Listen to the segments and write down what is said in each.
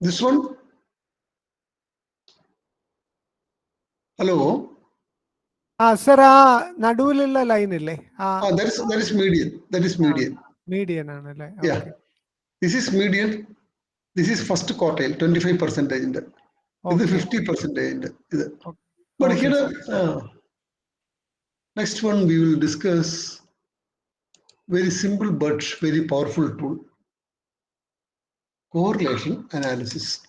This one? Hello? Sir, Nadulilla line ille. That is median. That is median. Median. Yeah. Okay. This is median. This is first quartile, 25%. This is 50%. But Okay, here, next one we will discuss very simple but very powerful tool. Correlation analysis.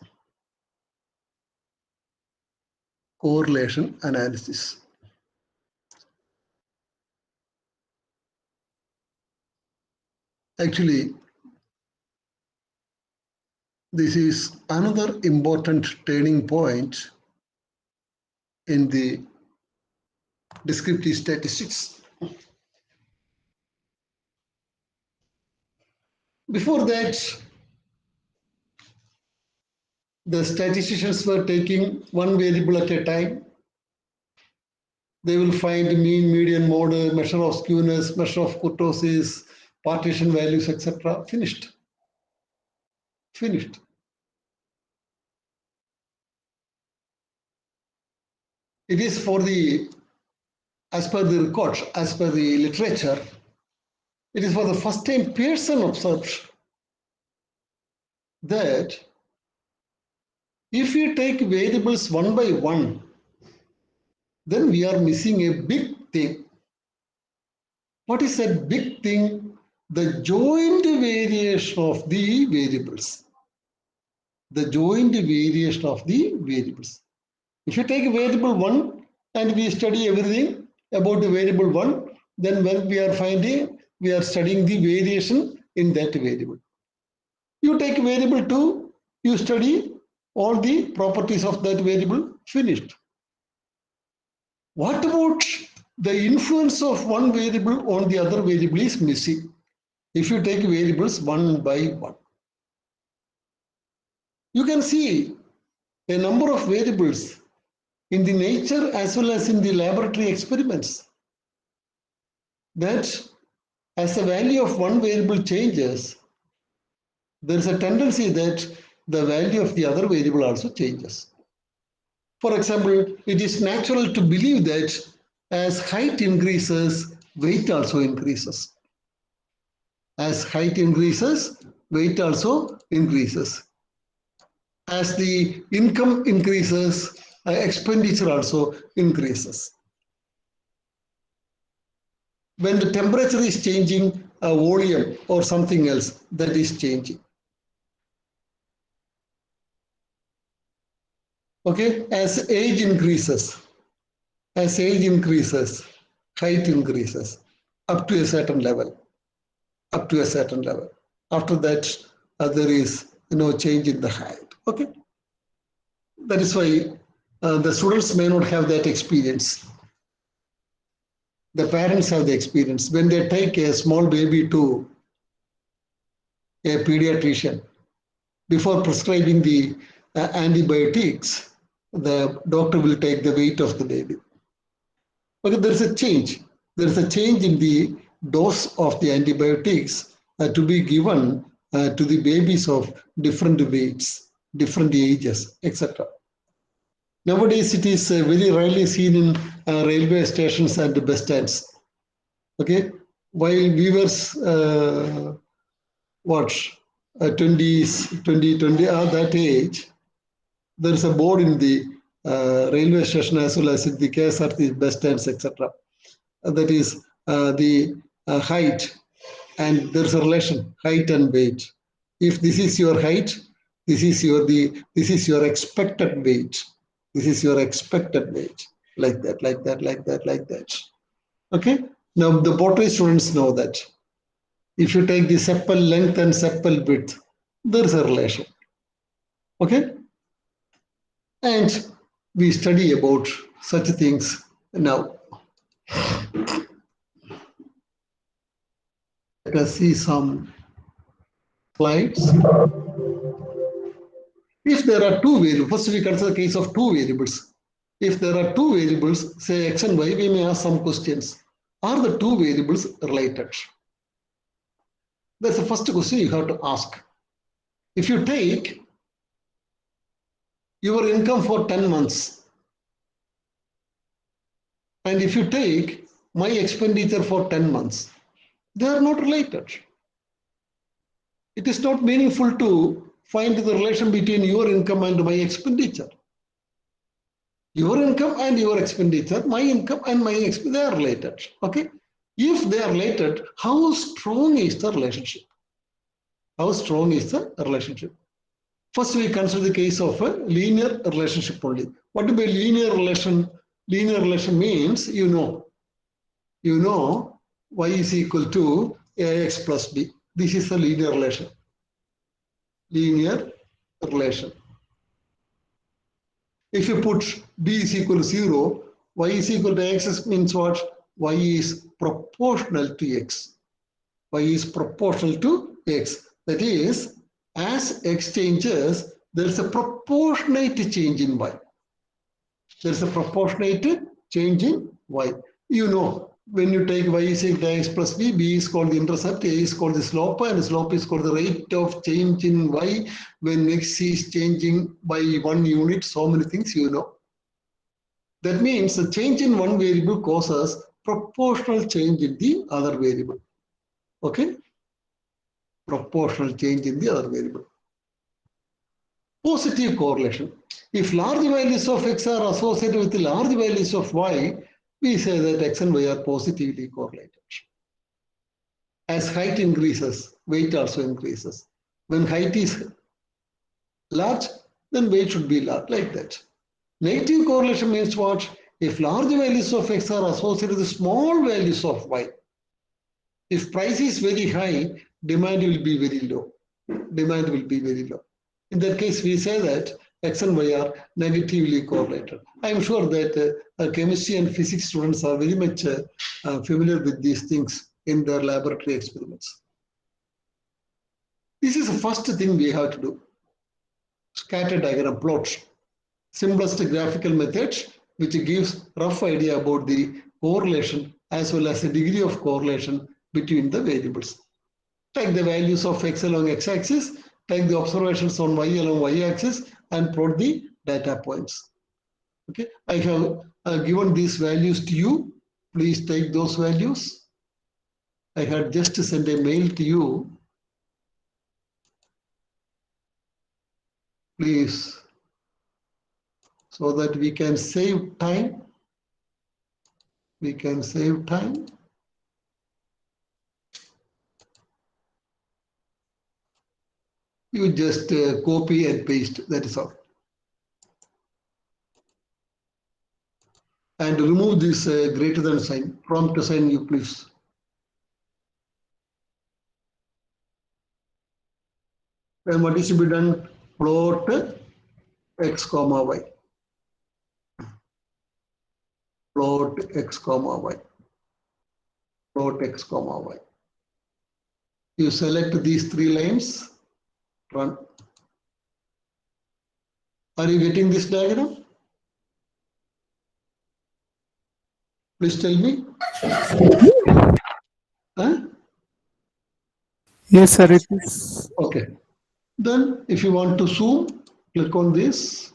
Correlation analysis. Actually, this is another important turning point in the descriptive statistics. Before that, the statisticians were taking one variable at a time. They will find mean, median, mode, measure of skewness, measure of kurtosis, partition values, etc. Finished. Finished. It is for the, as per the records, as per the literature, it is for the first time Pearson observed that if you take variables one by one, then we are missing a big thing. What is that big thing? The joint variation of the variables. The joint variation of the variables. If you take a variable 1 and we study everything about the variable 1, then when we are finding, we are studying the variation in that variable. You take variable 2, you study all the properties of that variable, finished. What about the influence of one variable on the other variable is missing if you take variables one by one. You can see a number of variables in the nature as well as in the laboratory experiments that as the value of one variable changes, there is a tendency that the value of the other variable also changes. For example, it is natural to believe that as height increases, weight also increases. As height increases, weight also increases. As the income increases, expenditure also increases. When the temperature is changing, a volume or something else that is changing. Okay, as age increases, height increases up to a certain level. After that, there is no change in the height. Okay, that is why the students may not have that experience. The parents have the experience. When they take a small baby to a pediatrician, before prescribing the antibiotics, the doctor will take the weight of the baby. Okay, there is a change. There is a change in the dose of the antibiotics to be given to the babies of different weights, different ages, etc. Nowadays, it is very rarely seen in railway stations and bus stands. Okay, while we were 20, that age, there is a board in the railway station as well as in the KSRT bus stands, etc. That is the height, and there is a relation, height and weight. If this is your height, this is your expected weight. This is your expected weight, like that. Okay. Now the botany students know that. If you take the sepal length and sepal width, there is a relation. Okay. And we study about such things now. Let us see some slides. If there are two variables, first we consider the case of two variables. If there are two variables, say x and y, we may ask some questions. Are the two variables related? That's the first question you have to ask. If you take your income for 10 months. And if you take my expenditure for 10 months, they are not related. It is not meaningful to find the relation between your income and my expenditure. Your income and your expenditure, my income and my expenditure, they are related. Okay. If they are related, how strong is the relationship? How strong is the relationship? First, we consider the case of a linear relationship only. What do you mean linear relation? Linear relation means you know y is equal to ax plus b. This is a linear relation. Linear relation. If you put b is equal to 0, y is equal to x means what? Y is proportional to x. Y is proportional to x. That is, as x changes, there is a proportionate change in y. There is a proportionate change in y. You know, when you take y is equal to x plus b, b is called the intercept, a is called the slope, and slope is called the rate of change in y when x is changing by 1 unit. So many things you know. That means the change in one variable causes proportional change in the other variable. Okay? Proportional change in the other variable. Positive correlation. If large values of x are associated with large values of y, we say that x and y are positively correlated. As height increases, weight also increases. When height is large, then weight should be large, like that. Negative correlation means what? If large values of x are associated with small values of y, if price is very high, demand will be very low. Demand will be very low. In that case, we say that x and y are negatively correlated. I am sure that chemistry and physics students are very much familiar with these things in their laboratory experiments. This is the first thing we have to do. Scatter diagram plots. Simplest graphical methods which gives rough idea about the correlation as well as the degree of correlation between the variables. Take the values of x along x-axis, take the observations on y along y-axis, and plot the data points. Okay, I have given these values to you. Please take those values. I had just sent a mail to you. Please, so that we can save time. We can save time. You just copy and paste, that is all. And remove this greater than sign, prompt sign you please. Then what is to be done? Plot x comma y. Plot x comma y. Plot x comma y. You select these 3 lines, run. Are you getting this diagram? Please tell me. Huh? Yes, sir, it is. Okay. Then if you want to zoom, click on this.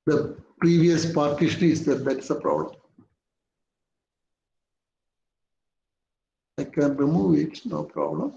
The previous partition is there, that's the problem. I can remove it, no problem.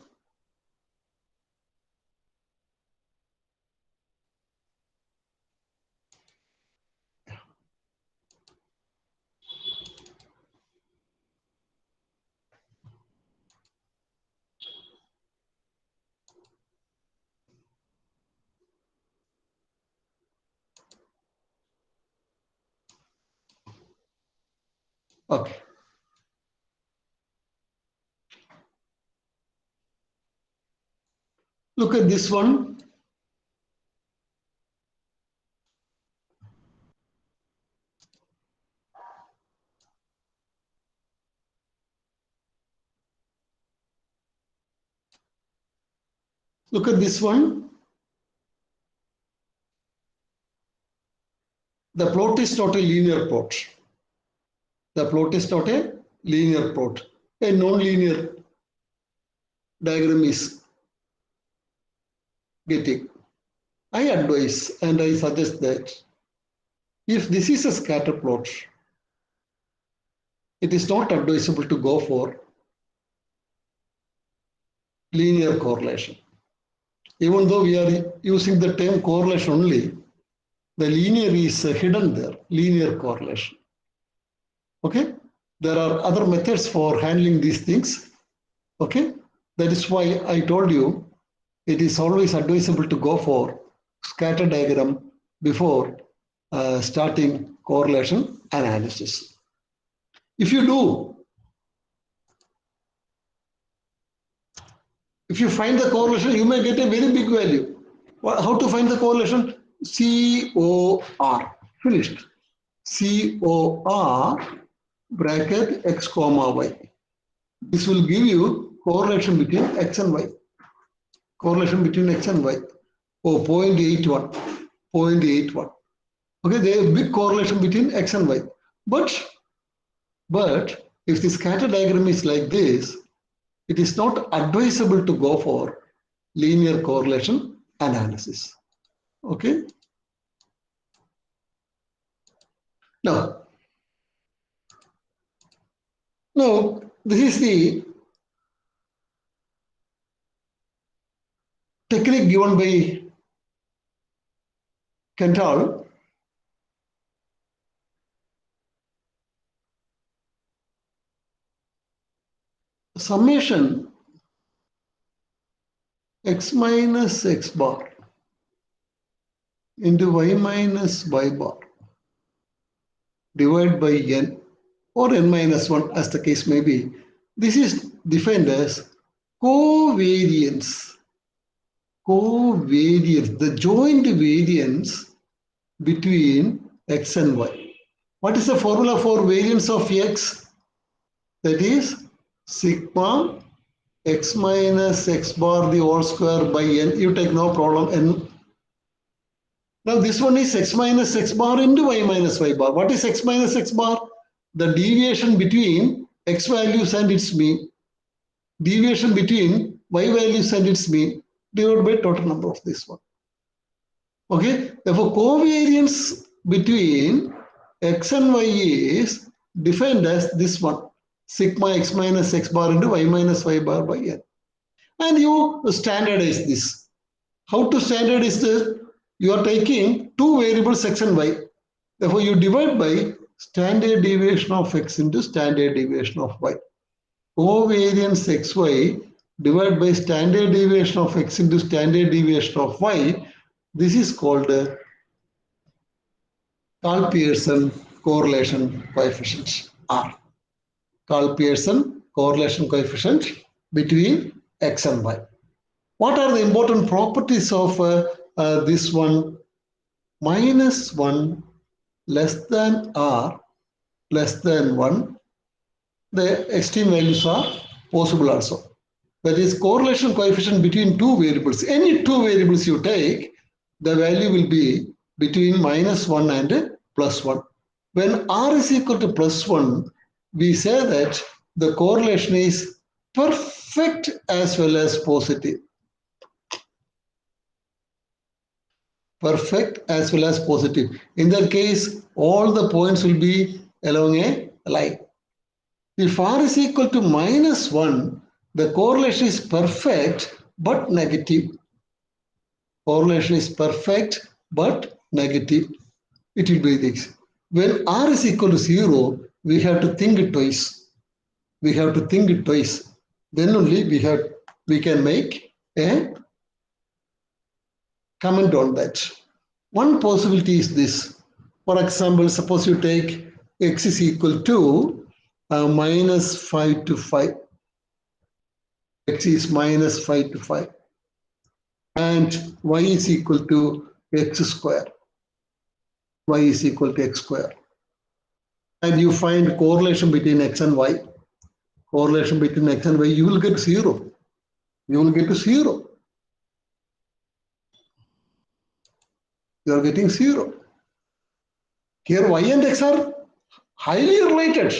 Okay. Look at this one. Look at this one. The plot is not a linear plot. The plot is not a linear plot. A non-linear diagram is getting. I advise and I suggest that if this is a scatter plot, it is not advisable to go for linear correlation. Even though we are using the term correlation only, the linear is hidden there, linear correlation. Okay, there are other methods for handling these things. Okay, that is why I told you it is always advisable to go for scatter diagram before starting correlation analysis. If you do, if you find the correlation, you may get a very big value. How to find the correlation? COR, finished. COR bracket X comma Y. This will give you correlation between X and Y. Correlation between X and Y. Oh, 0.81. 0.81. Okay, there is big correlation between X and Y. But if the scatter diagram is like this, it is not advisable to go for linear correlation analysis. Okay. Now this is the technique given by Cantal. Summation X minus X bar into Y minus Y bar divided by N or N minus 1 as the case may be. This is defined as covariance. Covariance, the joint variance between X and Y. What is the formula for variance of X? That is sigma X minus X bar the whole square by N. You take no problem. N. Now this one is X minus X bar into Y minus Y bar. What is X minus X bar? The deviation between X values and its mean. Deviation between Y values and its mean divided by total number of this one. Okay, therefore covariance between X and Y is defined as this one, sigma X minus X bar into Y minus Y bar by N. And you standardize this. How to standardize this? You are taking two variables X and Y. Therefore you divide by standard deviation of X into standard deviation of Y. Covariance XY divided by standard deviation of X into standard deviation of Y. This is called Karl-Pearson correlation coefficient, R. Karl-Pearson correlation coefficient between X and Y. What are the important properties of this one? Minus 1 less than R less than 1. The extreme values are possible also. That is correlation coefficient between two variables. Any two variables you take, the value will be between minus 1 and plus 1. When R is equal to plus 1, we say that the correlation is perfect as well as positive. Perfect as well as positive. In that case, all the points will be along a line. If R is equal to minus 1, the correlation is perfect but negative. Correlation is perfect but negative. It will be this. When R is equal to 0, we have to think it twice. We have to think it twice. Then only we can make a comment on that. One possibility is this. For example, suppose you take X is equal to minus 5 to 5. X is minus 5 to 5. and y is equal to x square. Y is equal to x square. And you find correlation between x and y. Correlation between x and y, you will get 0. You will get to 0. You are getting 0. Here y and x are highly related.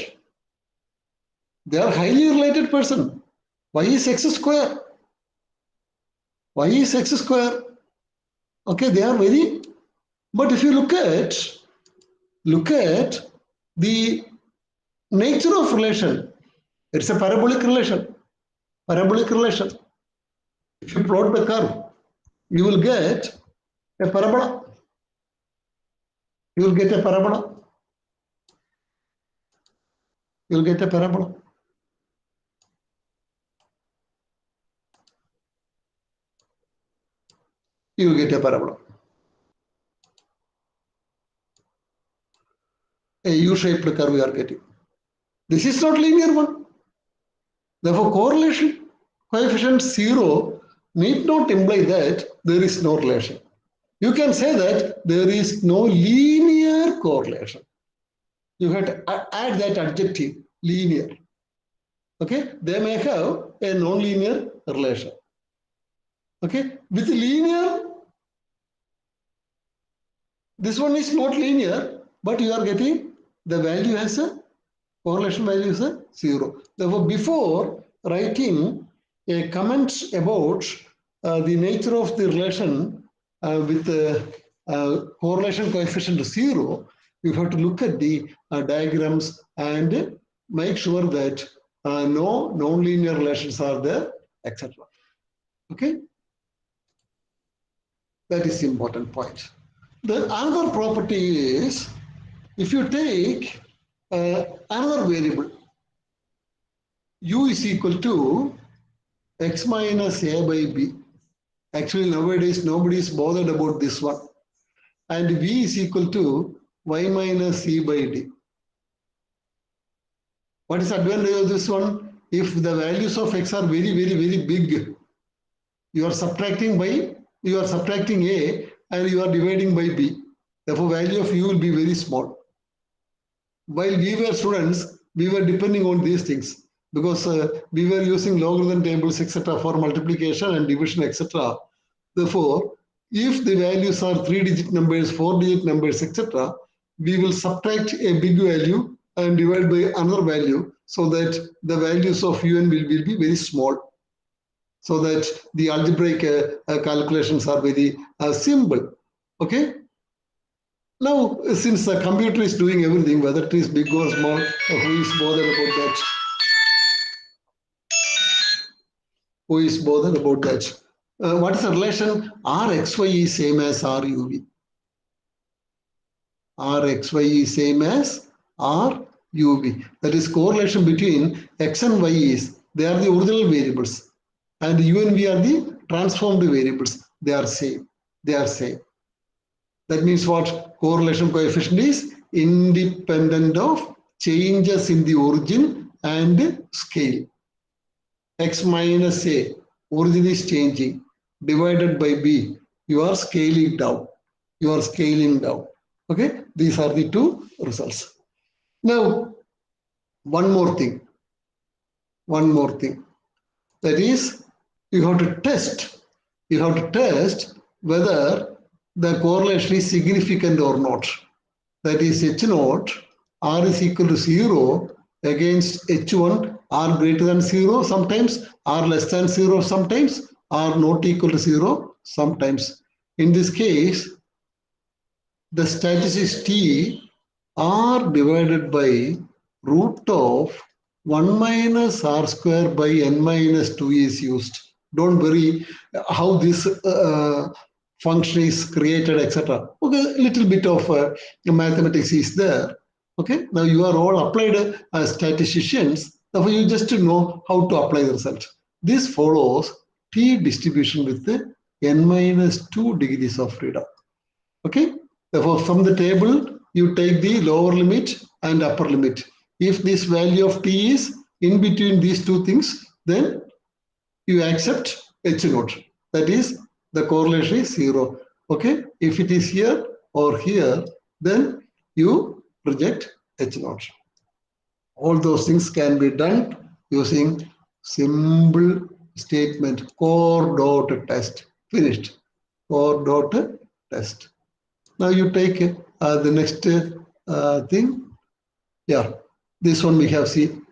They are highly related person. Y is x square. Y is x square. Okay, they are very. But if you look at the nature of relation, it's a parabolic relation. Parabolic relation. If you plot the curve, you will get a parabola. You will get a parabola. You will get a parabola. You will get a parabola. A U-shaped curve we are getting. This is not linear one. Therefore, correlation coefficient 0 need not imply that there is no relation. You can say that there is no linear correlation. You have to add that adjective, linear. Okay, they may have a non-linear relation. Okay, with linear, this one is not linear, but you are getting the value as a correlation value is a 0. Therefore, before writing a comment about the nature of the relation with correlation coefficient 0, you have to look at the diagrams and make sure that no non-linear relations are there, etc. Okay, that is the important point. The other property is, if you take another variable, u is equal to x minus a by b. Actually, nowadays, nobody is bothered about this one. And v is equal to y minus c by d. What is the advantage of this one? If the values of x are very, very, very big, you are subtracting a and you are dividing by b. Therefore, value of u will be very small. While we were students, we were depending on these things because we were using logarithm tables, etc. for multiplication and division, etc. Therefore, if the values are 3-digit numbers, 4-digit numbers, etc., we will subtract a big value and divide by another value so that the values of un will be very small, so that the algebraic calculations are very simple. Okay. Now, since the computer is doing everything, whether it is big or small, who is bothered about that? Who is bothered about that? What is the relation? Rxy is same as Ruv. Rxy is same as Ruv. That is correlation between x and y is, they are the original variables, and u and v are the transformed variables. They are same. They are same. That means what? Correlation coefficient is independent of changes in the origin and scale. X minus a, origin is changing, divided by b, you are scaling down. You are scaling down. Okay, these are the two results. Now, one more thing. That is, you have to test whether the correlation is significant or not. That is H naught, R is equal to 0 against H1, R greater than 0 sometimes, R less than 0 sometimes, R not equal to 0 sometimes. In this case, the statistic T, R divided by root of 1 minus R square by n minus 2 is used. Don't worry how this function is created, etc. Okay, a little bit of mathematics is there. Okay, now you are all applied statisticians, therefore you just know how to apply the result. This follows T distribution with the n minus 2 degrees of freedom. Okay, therefore from the table you take the lower limit and upper limit. If this value of T is in between these two things, then you accept H naught. That is the correlation is 0. Okay, if it is here or here, then you reject H0. All those things can be done using simple statement core dot test. Finished. Core dot test. Now you take the next thing. Yeah, this one we have seen.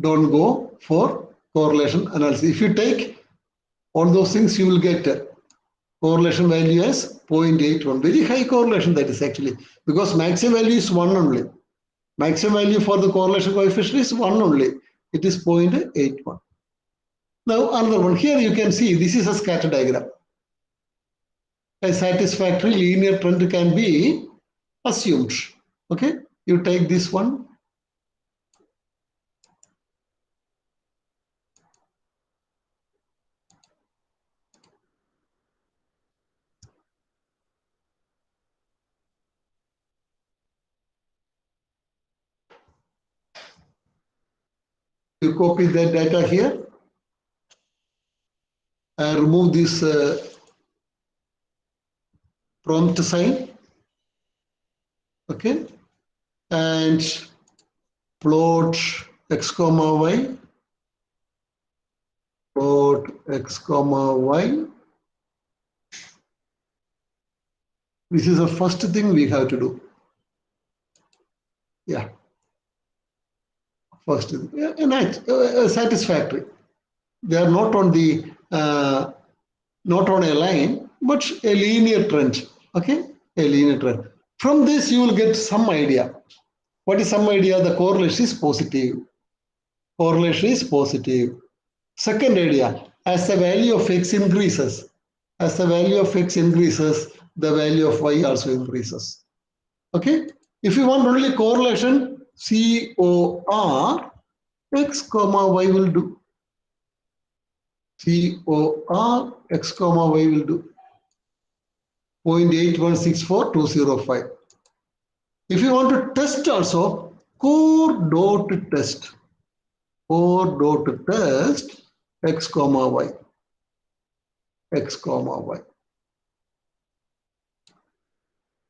Don't go for correlation analysis. If you take all those things, you will get correlation value as 0.81. Very high correlation that is actually, because maximum value is 1 only. Maximum value for the correlation coefficient is 1 only. It is 0.81. Now another one. Here you can see this is a scatter diagram. A satisfactory linear trend can be assumed. Okay, you take this one. You copy that data here and remove this prompt sign. Okay, and plot x comma y. Plot x comma y. This is the first thing we have to do. Yeah. First, nice, satisfactory. They are not on the not on a line, but a linear trend. Okay, a linear trend. From this, you will get some idea. What is some idea? The correlation is positive. Correlation is positive. Second idea: as the value of x increases, as the value of x increases, the value of y also increases. Okay. If you want only correlation, COR, x comma y will do. COR, x comma y will do. 0.8164205. If you want to test also, core dot test. Core dot test x comma y. X comma y.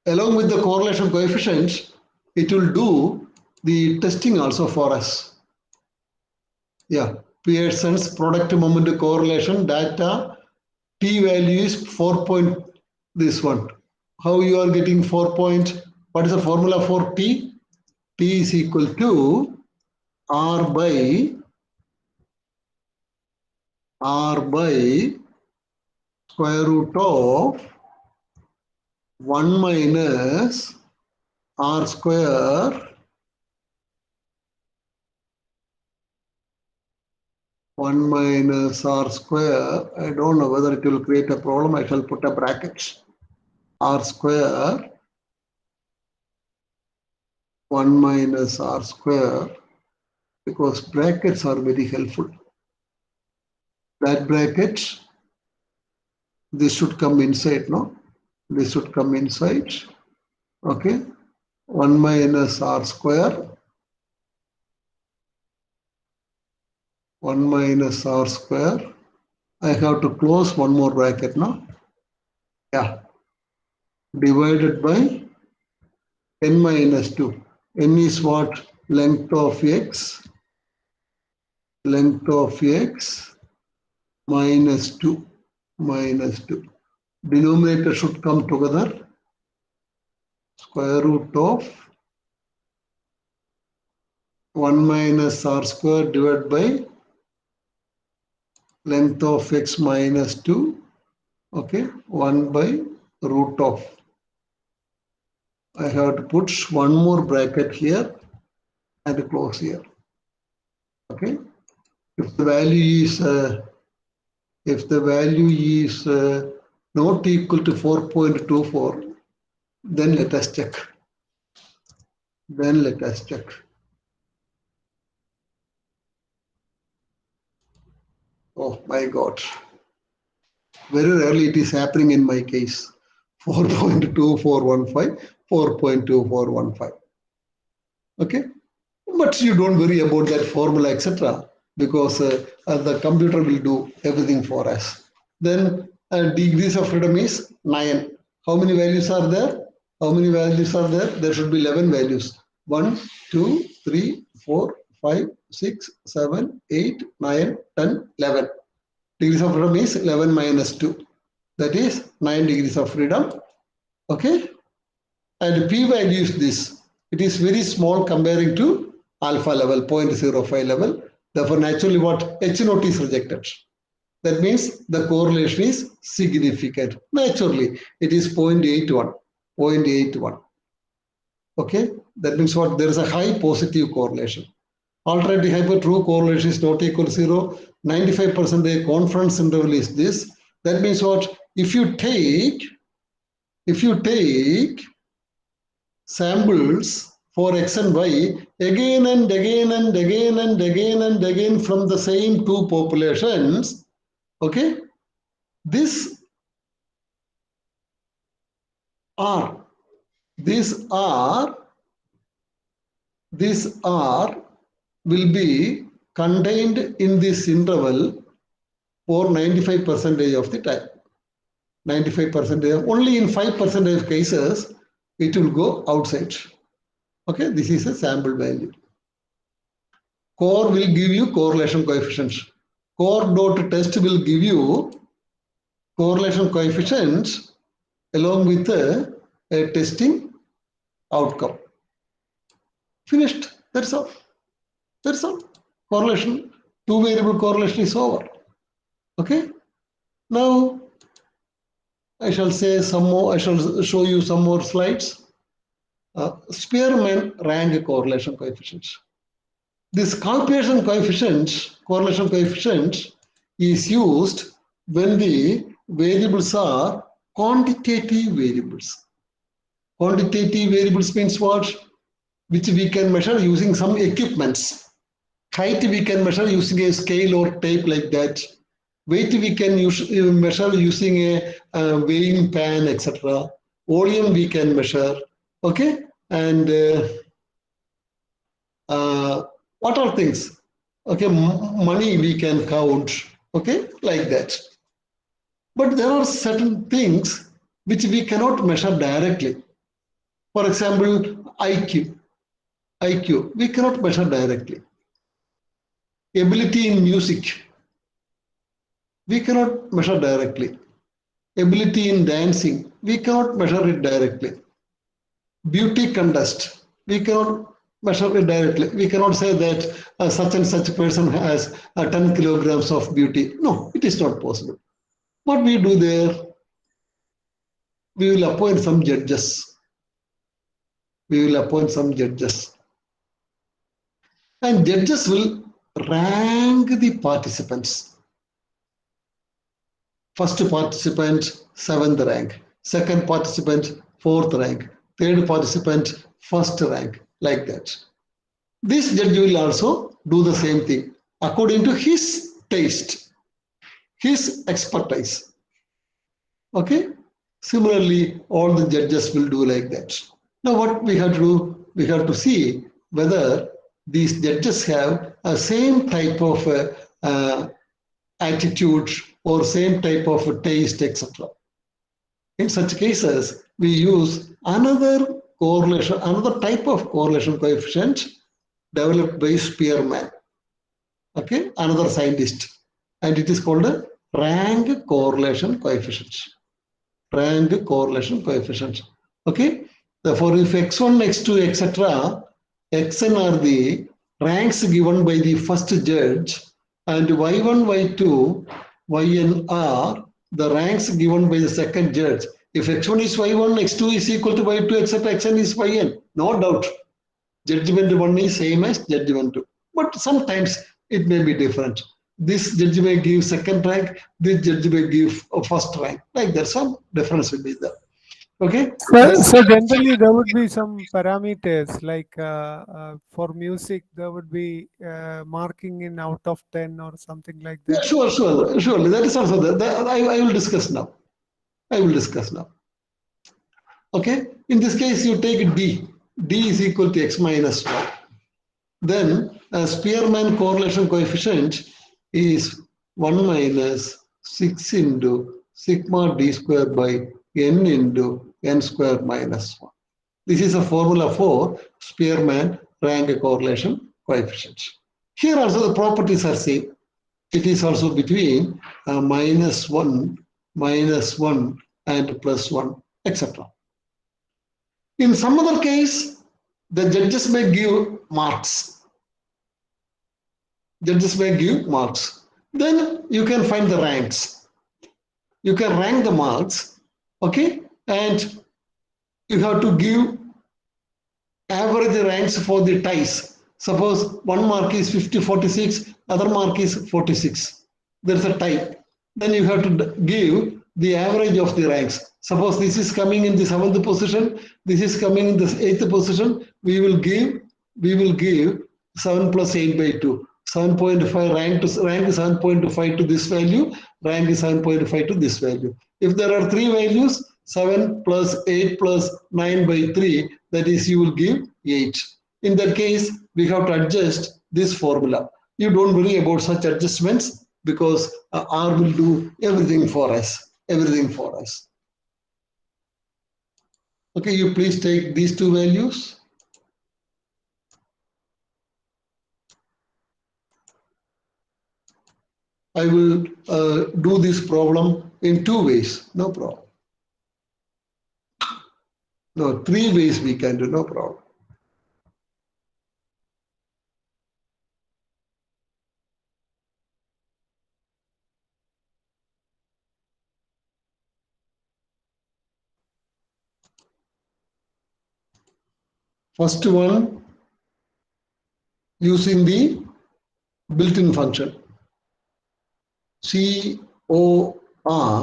Along with the correlation coefficients, it will do the testing also for us. Yeah, Pearson's product moment correlation data, t value is 4. This one. How you are getting 4 point? What is the formula for t? T is equal to R by square root of 1 minus R square 1 minus R square. I don't know whether it will create a problem. I shall put a bracket. R square 1 minus R square, because brackets are very helpful. That bracket, this should come inside, no? This should come inside. Okay. 1 minus R square. 1 minus R square. I have to close one more bracket now. Yeah. Divided by n minus 2. N is what? Length of x. Length of x minus 2. Minus 2. Denominator should come together. Square root of 1 minus R square divided by length of x minus 2. Okay. 1 by root of. I have to put one more bracket here and close here. Okay. If the value is not equal to 4.24, then let us check. Oh my God. Very rarely it is happening in my case. 4.2415, 4.2415. Okay. But you don't worry about that formula, etc., because the computer will do everything for us. Then degrees of freedom is 9. How many values are there? How many values are there? There should be 11 values. 1, 2, 3, 4, 5, 6, 7, 8, 9, 10, 11. Degrees of freedom is 11 minus 2. That is 9 degrees of freedom. Okay. And p value is this. It is very small comparing to alpha level, 0.05 level. Therefore, naturally what H naught is rejected. That means the correlation is significant. Naturally, it is 0.81. 0.81. Okay, that means what? There is a high positive correlation. Alternative hyper true correlation is not equal to 0. 95% confidence interval is this. That means what? If you take samples for X and Y again and again and again and again and again from the same two populations, okay, this R will be contained in this interval for 95% of the time. 95%, only in 5% of cases it will go outside. Okay, this is a sample value. Core will give you correlation coefficients. Core dot test will give you correlation coefficients along with a testing outcome. Finished. That's all. That's all. Correlation, two variable correlation is over. Okay. Now I shall say some more. I shall show you some more slides. Spearman rank correlation coefficients. This correlation coefficient is used when the variables are quantitative variables. Quantitative variables means what? Which we can measure using some equipments. Height we can measure using a scale or tape like that. Weight we can measure using a weighing pan, etc. Volume we can measure. Okay, and what are things? Okay, money we can count. Okay, like that. But there are certain things which we cannot measure directly. For example, IQ, we cannot measure directly. Ability in music, we cannot measure directly. Ability in dancing, we cannot measure it directly. Beauty contest, we cannot measure it directly. We cannot say that such and such person has 10 kilograms of beauty. No, it is not possible. What we do there, we will appoint some judges. And judges will rank the participants. First participant, 7th rank. Second participant, 4th rank. Third participant, 1st rank. Like that. This judge will also do the same thing according to his taste, his expertise. Okay. Similarly, all the judges will do like that. Now, what we have to do? We have to see whether these judges have a same type of attitude or same type of taste, etc. In such cases, we use another type of correlation coefficient developed by Spearman. Okay, another scientist, and it is called a rank correlation coefficient. Rank correlation coefficient. Okay, therefore, if x1, x2, etc., xn are the ranks given by the first judge, and y1, y2, yn are the ranks given by the second judge. If x1 is y1, x2 is equal to y2, etc., xn is yn. No doubt, judgment 1 is same as judgment 2. But sometimes it may be different. This judge may give second rank, this judge may give first rank. Like that, some difference will be there. Okay. So generally there would be some parameters like for music there would be marking in out of 10 or something like that. Yeah, surely. That is also there. I will discuss now. Okay. In this case, you take D. D is equal to x minus 1. Then Spearman correlation coefficient is 1 minus 6 into sigma d square by n into n square minus 1. This is a formula for Spearman rank correlation coefficient. Here also the properties are same. It is also between -1, -1 and +1, etc. In some other case, the judges may give marks. Judges may give marks. Then you can find the ranks. You can rank the marks, okay? And you have to give average ranks for the ties. Suppose one mark is 50-46, other mark is 46. There's a tie. Then you have to give the average of the ranks. Suppose this is coming in the 7th position, this is coming in the 8th position. We will give 7 plus 8 by 2. 7.5 rank 7.5 to this value, rank 7.5 to this value. If there are three values, 7 plus 8 plus 9 by 3, that is you will give 8. In that case, we have to adjust this formula. You don't worry about such adjustments because R will do everything for us. Everything for us. Okay, you please take these two values. I will do this problem in 2 ways, no problem. No, 3 ways we can do, no problem. First one, using the built-in function. COR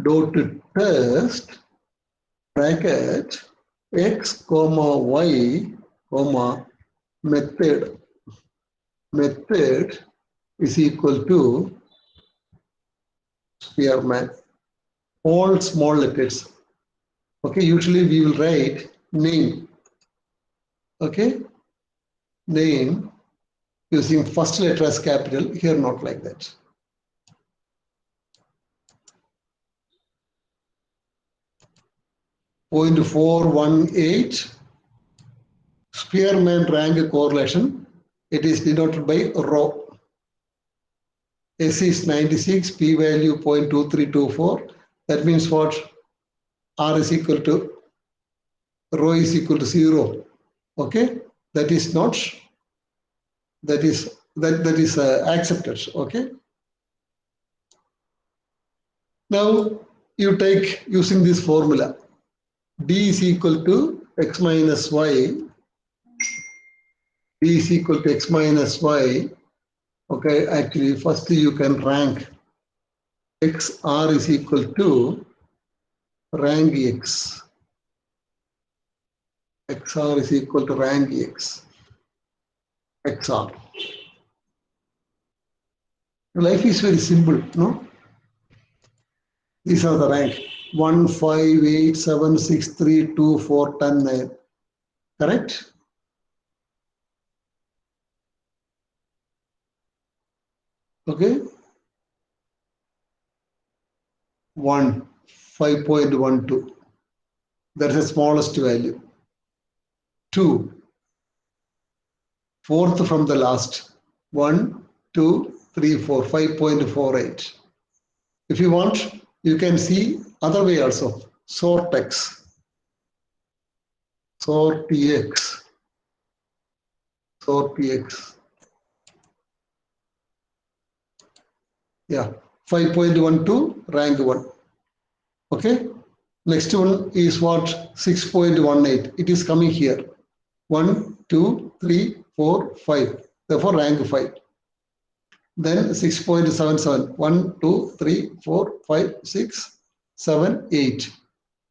dot test bracket x comma y comma method is equal to Spearman, all small letters. Okay, usually we will write name. Okay, name using first letter as capital, here not like that. .418 Spearman rank correlation. It is denoted by rho. S is 96, p value 0.2324. That means what? R is equal to rho is equal to 0. Okay, that is not. That is accepted. Okay. Now you take using this formula. D is equal to x minus y. D is equal to x minus y. Okay, actually, first you can rank XR is equal to rank X. XR is equal to rank X. XR. Life is very simple, no? These are the rank 1, 5, 8, 7, 6, 3, 2, 4, 10, 9. Correct? Okay. 1, 5.12. That's the smallest value. 2, fourth from the last. 1, 2, 3, 4, 5.48. If you want, you can see other way also. Sort X. Sort X. Sort X. Yeah, 5.12 rank 1. Okay. Next one is what? 6.18. It is coming here. 1, 2, 3, 4, 5. Therefore, rank 5. Then 6.77. 1, 2, 3, 4, 5, 6, 7, 8.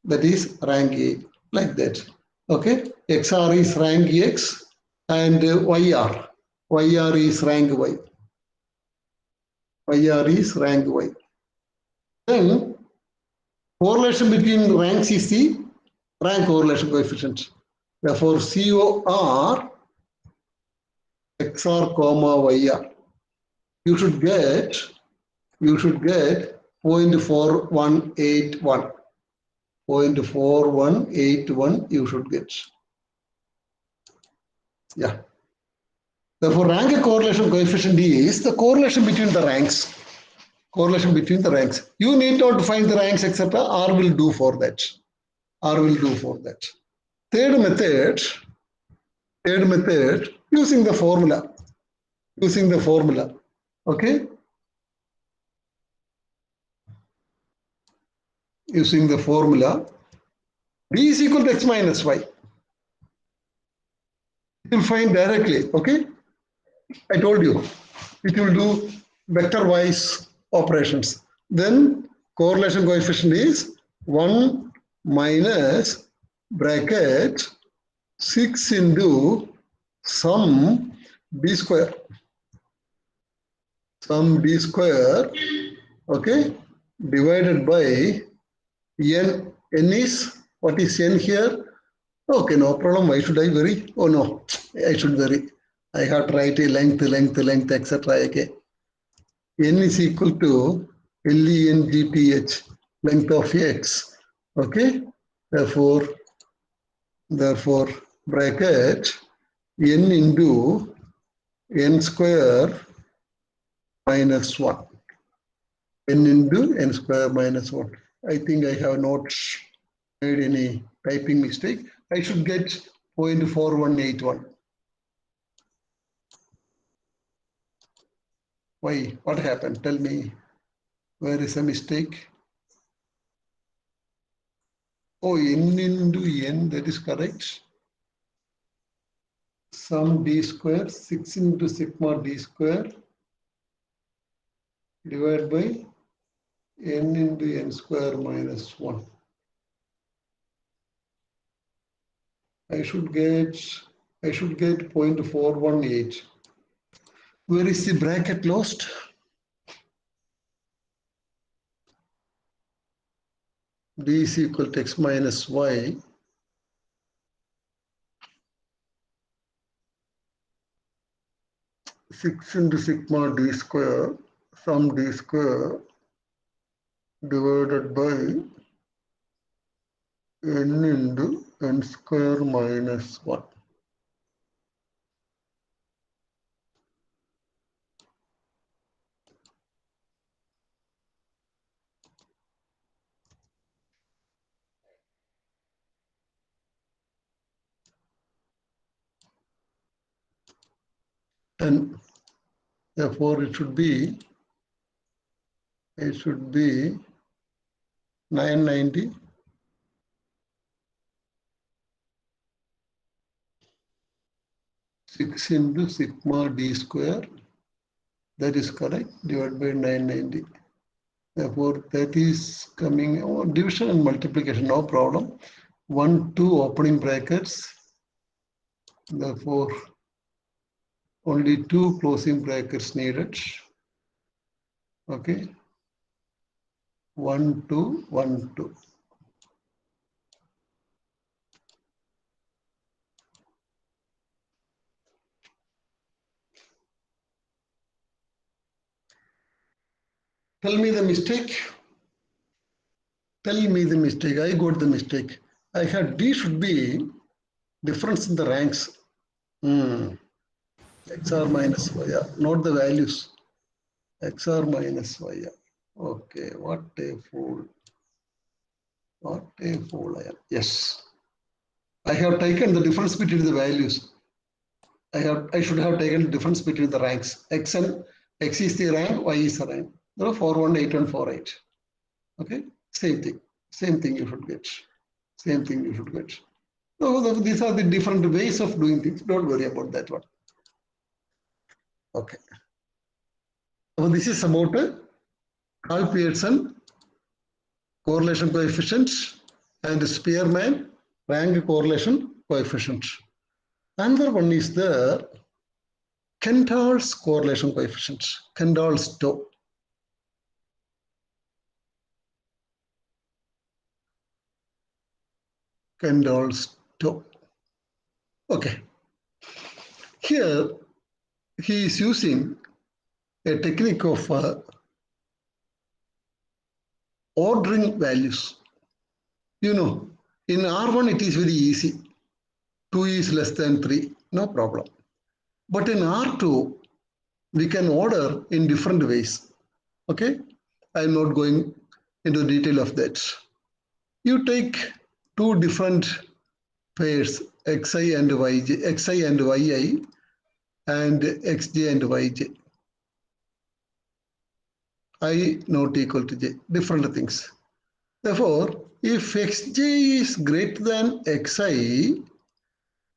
That is rank 8. Like that. Okay. XR is rank X and YR. YR is rank Y. YR is rank Y. Then correlation between ranks is the rank correlation coefficient. Therefore, COR XR comma YR. You should get 0.4181. 0.4181 you should get. Yeah. Therefore, rank correlation coefficient is the correlation between the ranks. Correlation between the ranks. You need not find the ranks, etc. R will do for that. R will do for that. Third method, using the formula. Using the formula. Okay? Using the formula, B is equal to X minus Y. It will find directly, okay? I told you, it will do vector-wise operations. Then correlation coefficient is 1 minus bracket 6 into sum B square. Sum B square, okay, divided by N. N is, what is N here? Okay, no problem. Why should I vary? Oh no, I should vary. I have to write a length, etc. Okay. N is equal to LENGTH, length of X. Okay. Therefore, bracket N into N square minus 1. N into N square minus 1. I think I have not made any typing mistake. I should get 0.4181. Why? What happened? Tell me. Where is a mistake? Oh, N into N, that is correct. Sum D square, 6 into sigma D square, divided by N into N square minus 1. I should get 0.418. Where is the bracket lost? D is equal to X minus Y. Six into sigma D square, sum D square, divided by N into N square minus 1. And therefore it should be 990 6 into sigma D square, that is correct, divided by 990. Therefore that is coming, division and multiplication, no problem. 1, 2 opening brackets, therefore only 2 closing brackets needed. Okay, 1, 2, 1, 2. Tell me the mistake. Tell me the mistake. I got the mistake. I had D should be difference in the ranks. XR minus Y, yeah, not the values. XR minus Y, yeah. Okay, what a fool. What a fool I am. Yes. I have taken the difference between the values. I should have taken the difference between the ranks. X is the rank, Y is the rank. 418148. Okay, same thing. Same thing you should get. Same thing you should get. So these are the different ways of doing things. Don't worry about that one. Okay. So this is about Hall-Pearson correlation coefficient and Spearman rank correlation coefficient. Another one is the Kendall's correlation coefficient, Kendall's tau. Kendall's tau. Okay. Here he is using a technique of ordering values. You know, in R1 it is very easy. 2 is less than 3, no problem. But in R2, we can order in different ways. Okay, I'm not going into detail of that. You take two different pairs, xi and yj, xi and yi, and xj and yj. I not equal to j, different things. Therefore, if xj is greater than xi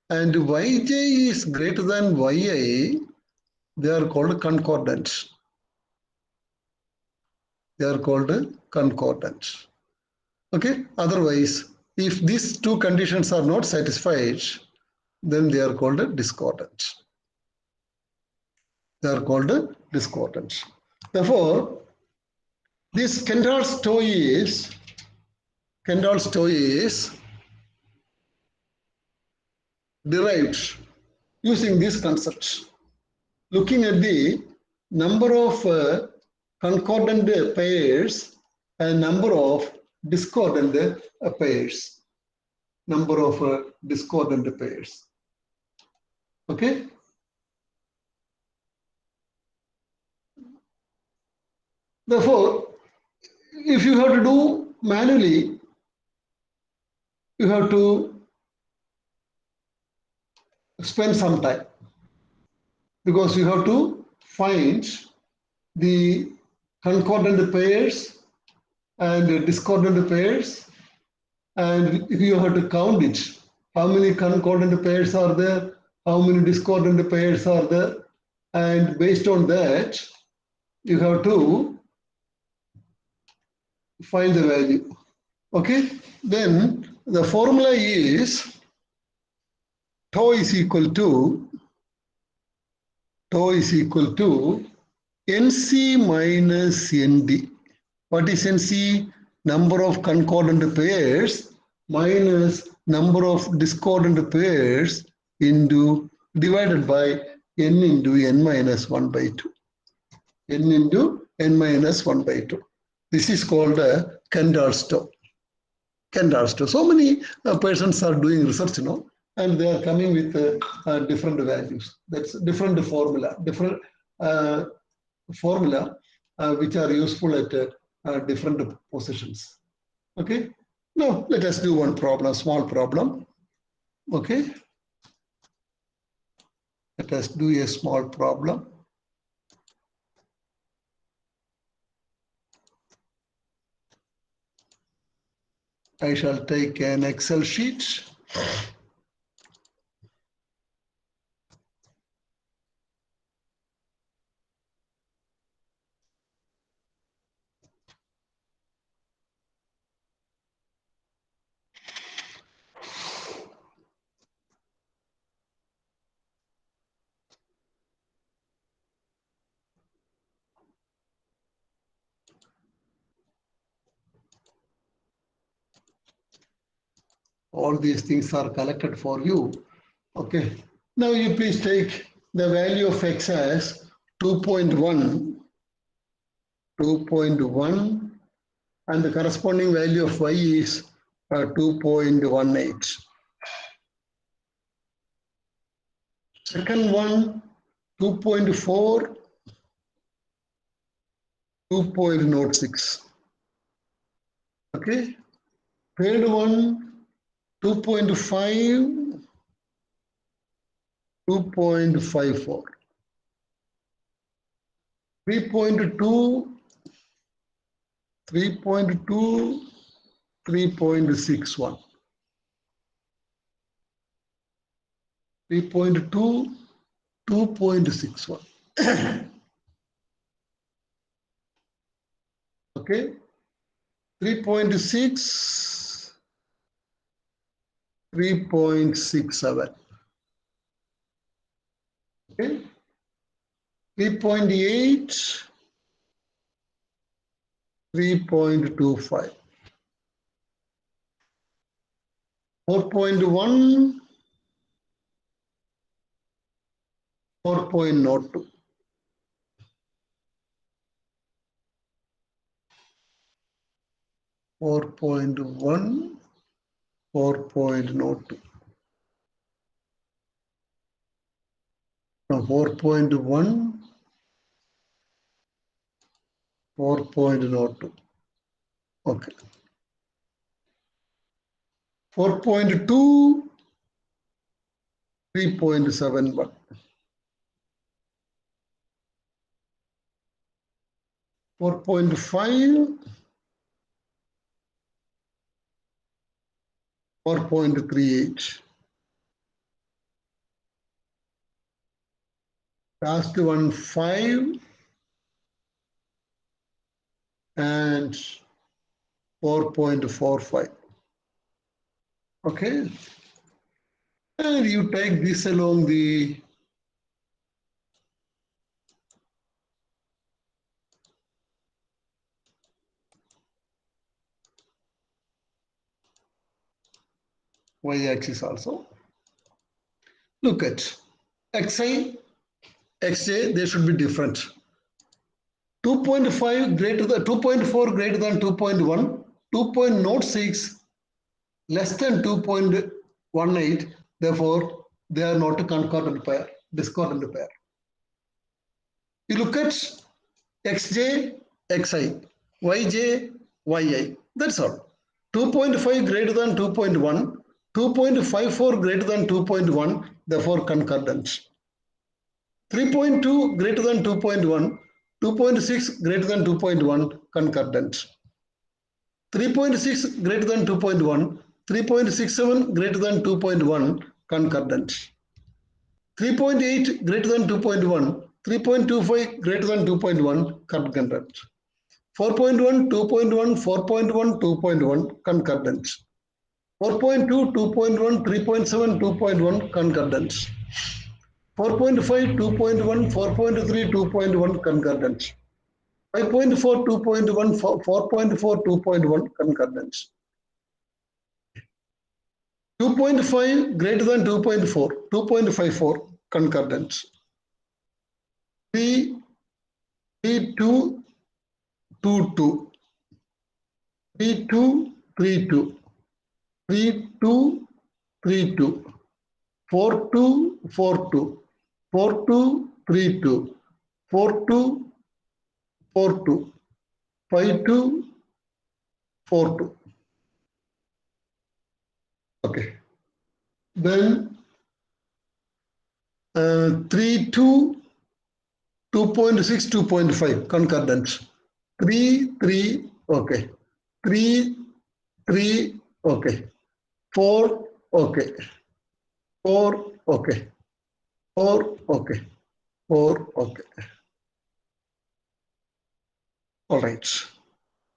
and yj is greater than yi, they are called concordant. They are called concordant. Okay. Otherwise, if these two conditions are not satisfied, then they are called discordant. They are called discordant. Therefore, this Kendall's toe is derived using these concepts. Looking at the number of concordant pairs and number of discordant pairs. Number of discordant pairs. Okay. Therefore, if you have to do manually, you have to spend some time because you have to find the concordant pairs and discordant pairs, and you have to count it. How many concordant pairs are there? How many discordant pairs are there? And based on that, you have to find the value. Okay, then the formula is tau is equal to NC minus ND. What is NC? Number of concordant pairs minus number of discordant pairs into divided by n into n minus 1 by 2. N into n minus 1 by 2. This is called a Kendall's toe. Kendall's toe. So many persons are doing research, and they are coming with different values. That's different formula, which are useful at different positions. Okay. Now let us do one problem, small problem. Okay. Let us do a small problem. I shall take an Excel sheet. All these things are collected for you. Okay. Now you please take the value of x as 2.1, and the corresponding value of y is 2.18. Second one, 2.4, 2.06. Okay. Third one, 2.5, 2.54. 3.2, 3.61. 3.2, 2.61. Okay. 3.6, 3.67. Okay. 3.8, 3.25. 4.1, 4.02. 4.1, 4.02. No, 4.1, 4.02. Okay. 4.2, 3.71. 4.5, 4.38. Last one 5 and 4.45. Okay. And you take this along the y-axis also. Look at xi, xj, they should be different. 2.5 greater than 2.4 greater than 2.1, 2.06 less than 2.18, therefore they are not a concordant pair, discordant pair. You look at xj, xi, yj, yi, that's all. 2.5 greater than 2.1, 2.54 greater than 2.1, therefore concordant. 3.2 greater than 2.1, 2.6 greater than 2.1, concordant. 3.6 greater than 2.1, 3.67 greater than 2.1, concordant. 3.8 greater than 2.1, 3.25 greater than 2.1, concordant. 4.1, 2.1, 4.1, 2.1, concordant. 4.2, 2.1, 3.7, 2.1, concordant. 4.5, 2.1, 4.3, 2.1, concordant. 5.4, 2.1, 4.4, 2.1, concordant. 2.5 greater than 2.4, 2.54, concordant. 3, 3, 2, 2, 2. 3, 2, 3, 2. 3, 2, 3, 2. 4, 2, 4, 2. 4, 2, 3, 2. 4, 2, 4, 2. 5, 2, 4, 2. Okay. Then 3, 2, 2.6, 2.5, concordant. 3, 3, okay. 3, 3, okay. 4, okay. 4, okay. 4, okay. 4, okay. All right.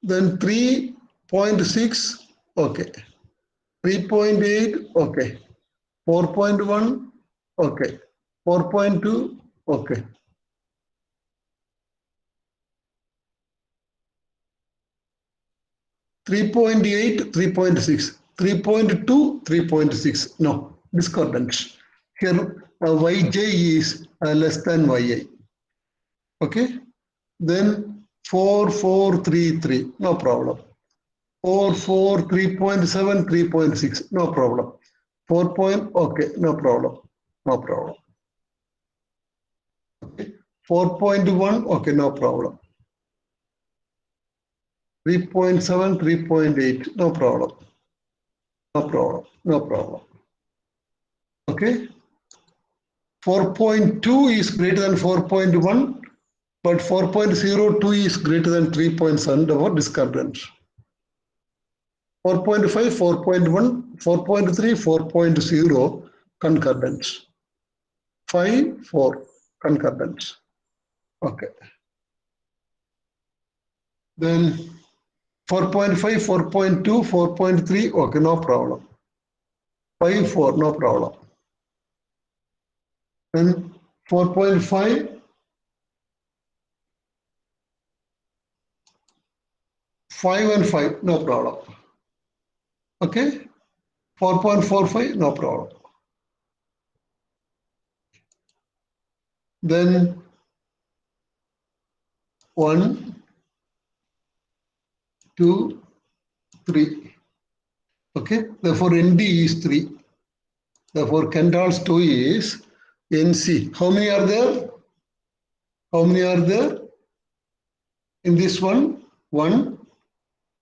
Then 3.6, okay. 3.8, okay. 4.1, okay. 4.2, okay. 3.8, 3.6, 3.2, 3.6. No, discordant. Here, yj is less than yi. Okay. Then 4, 4, 3, 3. No problem. 4, 4, 3.7, 3.6. No problem. 4 point, okay, no problem. No problem. Okay. 4.1, okay, no problem. 3.7, 3.8, no problem. No problem. No problem. Okay. 4.2 is greater than 4.1, but 4.02 is greater than 3.7, therefore discordant. 4.5, 4.1, 4.3, 4.0, concordant. 5, 4, concordant. Okay. Then 4.5, 4.2, 4.3, okay, no problem. 5, 4, no problem. Then 4.5, 5 and 5, no problem. Okay. 4.45, no problem. Then 1, 2, 3. Okay, therefore ND is 3. Therefore Kendall-Stowe is NC. How many are there? How many are there? In this one, 1,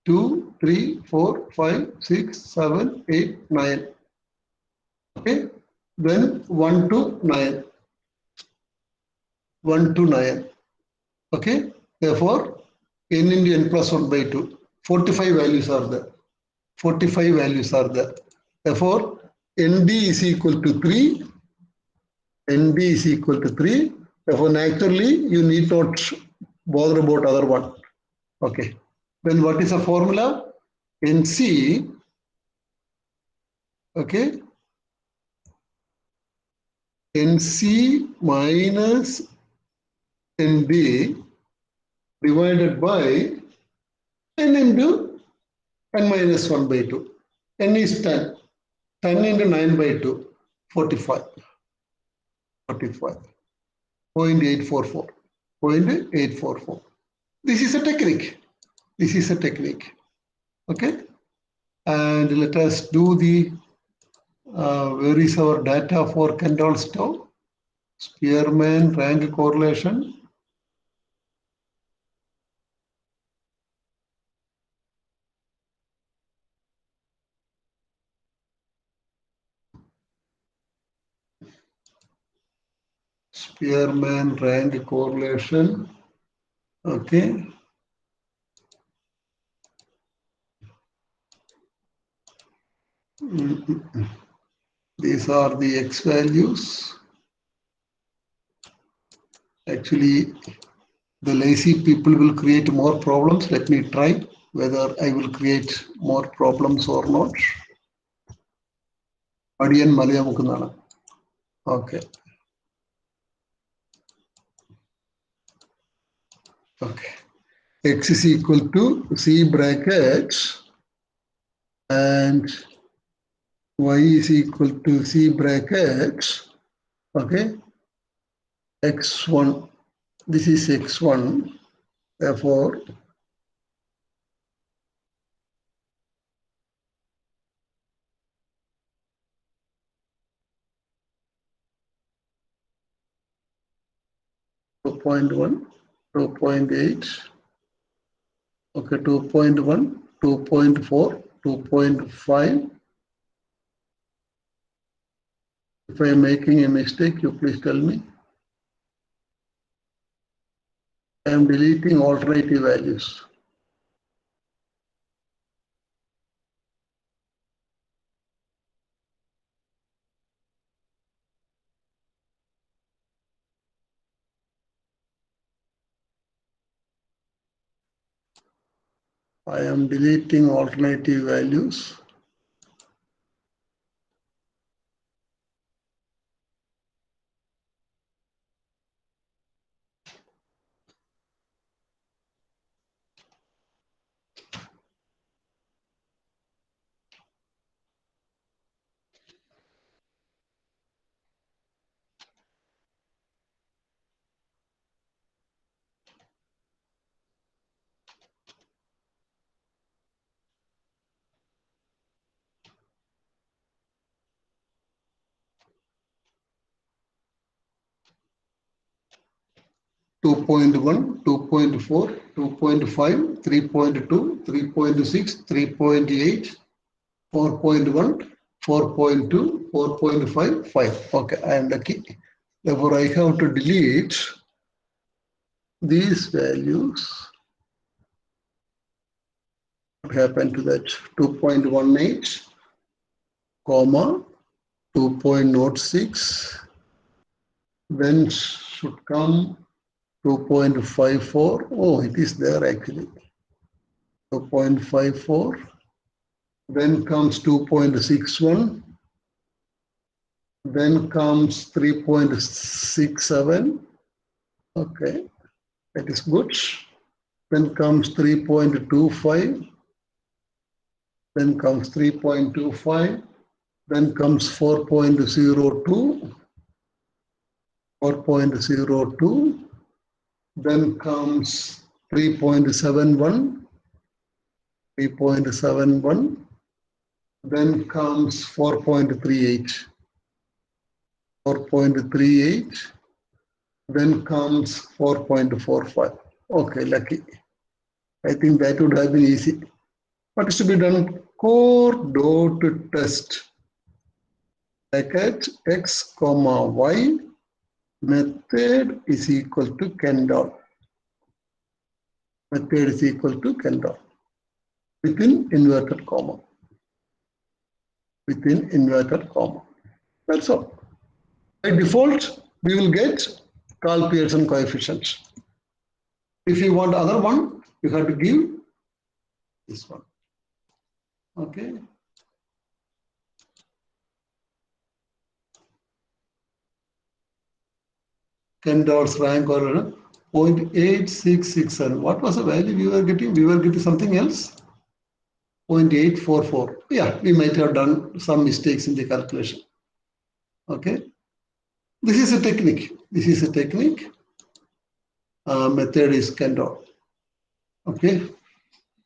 2, 3, 4, 5, 6, 7, 8, 9. Okay, then 1 to 9. 1 to 9. Okay, therefore n into n plus 1 by 2. 45 values are there. 45 values are there. Therefore, ND is equal to 3. ND is equal to 3. Therefore, naturally, you need not bother about other one. Okay. Then what is the formula? NC, okay, NC minus ND divided by n into n minus 1 by 2. N is 10. 10 into 9 by 2, 45. 45. 0.844. 0.844. This is a technique. This is a technique. Okay. And let us do the, where is our data for Kendall-Stowe? Spearman rank correlation. Spearman rank correlation. Okay. These are the X values. Actually, the lazy people will create more problems. Let me try whether I will create more problems or not. Adiyan Malayamukunana. Okay. Okay. X is equal to C bracket and Y is equal to C bracket. Okay. X1. This is X1. Therefore, two 2.1, 2.8, okay, 2.1, 2.4, 2.5. If I am making a mistake, you please tell me. I am deleting alternative values. I am deleting alternative values. Two 2.1, 2.4, 2.5, 3.2, 3.6, 3.8, 4.1, 4.2, 4.5, 5. Okay, I am lucky. Therefore, I have to delete these values. What happened to that? 2.18, comma, 2.06. Then should come 2.54. Oh, it is there actually. 2.54. Then comes 2.61. Then comes 3.67. Okay, that is good. Then comes 3.25. Then comes 3.25. Then comes 4.02. 4.02. Then comes 3.71. 3.71, then comes 4.38, 4.38, then comes 4.45. Okay, lucky. I think that would have been easy. What is to be done? Core dot test bracket x comma y method is equal to Kendall. Method is equal to Kendall within inverted comma. Within inverted comma. That's all. By default, we will get Karl Pearson coefficient. If you want other one, you have to give this one. Okay. Kendall's rank or 0.8667. What was the value we were getting? We were getting something else. 0.844. Yeah, we might have done some mistakes in the calculation. Okay. This is a technique. This is a technique. Method is Kendall. Okay.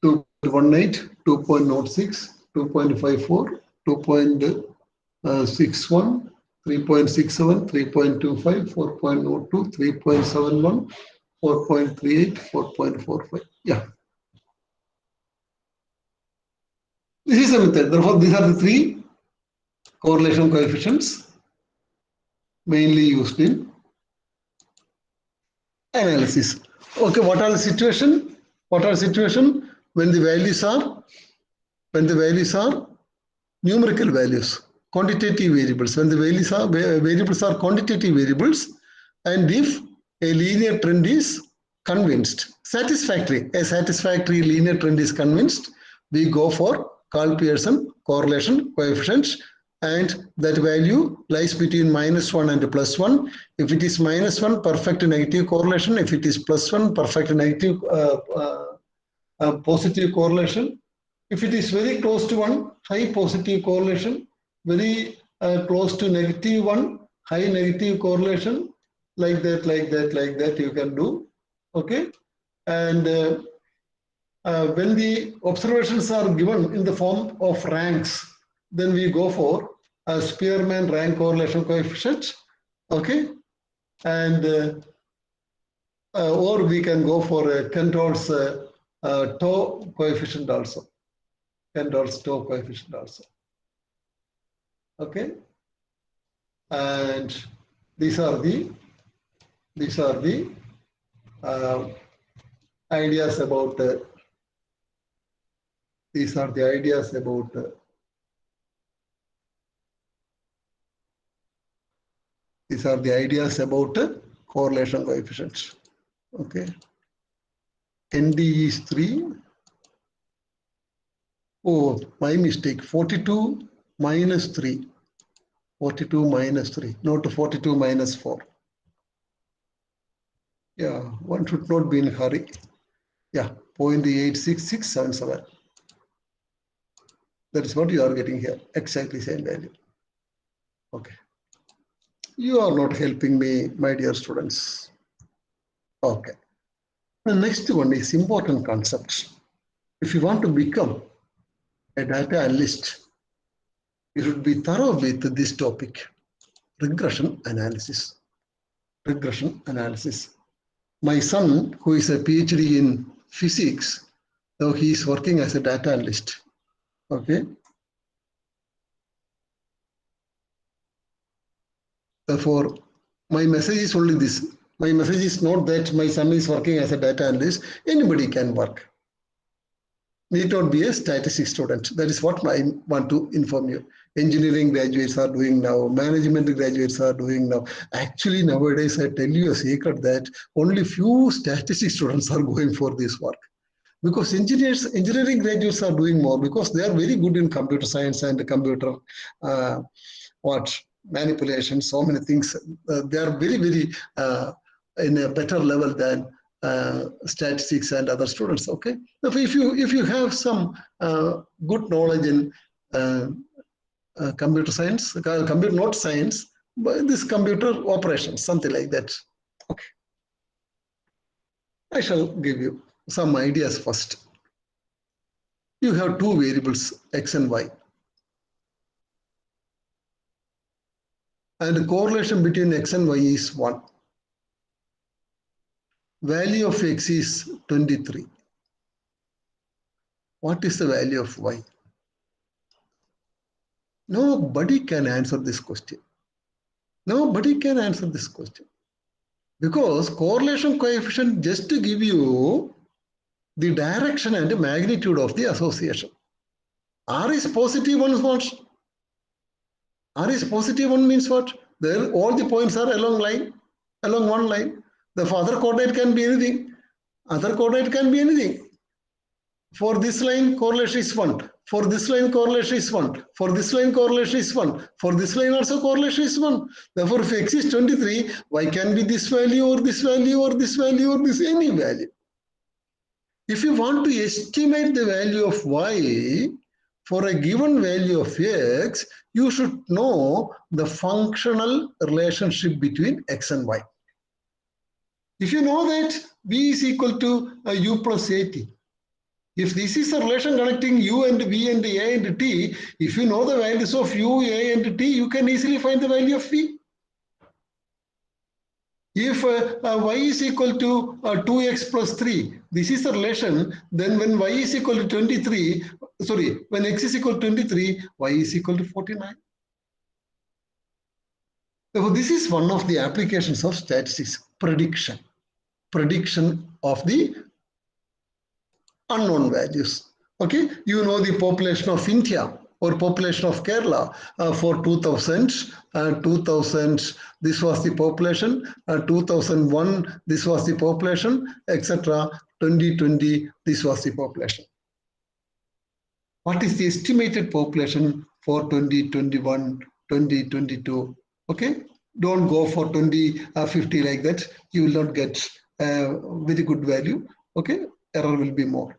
2.18, 2.06, 2.54, 2.61, 3.67, 3.25, 4.02, 3.71, 4.38, 4.45. Yeah. This is a method. Therefore, these are the three correlation coefficients mainly used in analysis. Okay, what are the situation? What are the situation when the values are numerical values, quantitative variables, when the values are variables are quantitative variables, and if a linear trend is convinced, satisfactory, a satisfactory linear trend is convinced, we go for Karl Pearson correlation coefficient, and that value lies between -1 and +1. If it is -1, perfect negative correlation. If it is +1, perfect negative positive correlation. If it is very close to 1, high positive correlation. Very close to -1, high negative correlation. Like that you can do. Okay. And when the observations are given in the form of ranks, then we go for a Spearman rank correlation coefficient. Okay. And or we can go for a Kendall's tau coefficient also. Kendall's tau coefficient also. Okay. And these are the ideas about these are the ideas about correlation coefficients. Okay. ND is 3. Oh, my mistake. 42 minus 3. 42 minus 3. Not 42 minus 4. Yeah, one should not be in a hurry. Yeah, 0.86677. That is what you are getting here. Exactly same value. Okay. You are not helping me, my dear students. Okay. The next one is important concept. If you want to become a data analyst, you should be thorough with this topic, regression analysis. Regression analysis. My son, who is a PhD in physics, now he is working as a data analyst. Okay. Therefore, my message is only this. My message is not that my son is working as a data analyst. Anybody can work. Need not be a statistics student. That is what I want to inform you. Engineering graduates are doing now. Management graduates are doing now. Actually, nowadays, I tell you a secret that only few statistics students are going for this work. Because engineering graduates are doing more because they are very good in computer science and computer manipulation, so many things. They are very, very in a better level than statistics and other students. Okay, if you have some good knowledge in computer science, computer not science, but this computer operations, something like that. Okay, I shall give you some ideas first. you have two variables, x and y. And the correlation between x and y is 1. Value of x is 23. What is the value of y? Nobody can answer this question. Nobody can answer this question. Because correlation coefficient just to give you the direction and the magnitude of the association. R is positive one what? R is positive one means what? There all the points are along one line. The other coordinate can be anything. Other coordinate can be anything. For this line, correlation is 1. For this line, correlation is 1. For this line, correlation is 1. For this line also, correlation is 1. Therefore, if x is 23, y can be this value or this value or this value or this any value. If you want to estimate the value of y for a given value of x, you should know the functional relationship between x and y. If you know that v is equal to u plus at, if this is a relation connecting u and v and a and t, if you know the values of u, a and t, you can easily find the value of v. If y is equal to 2x plus 3, this is the relation, then when y is equal to 23, when x is equal to 23, y is equal to 49. Therefore, this is one of the applications of statistics, prediction of the unknown values. Okay, you know the population of India or population of Kerala for 2000, this was the population, 2001, this was the population, etc. 2020, this was the population. What is the estimated population for 2021, 2022? Okay, don't go for 2050 like that. You will not get a very good value. Okay, error will be more.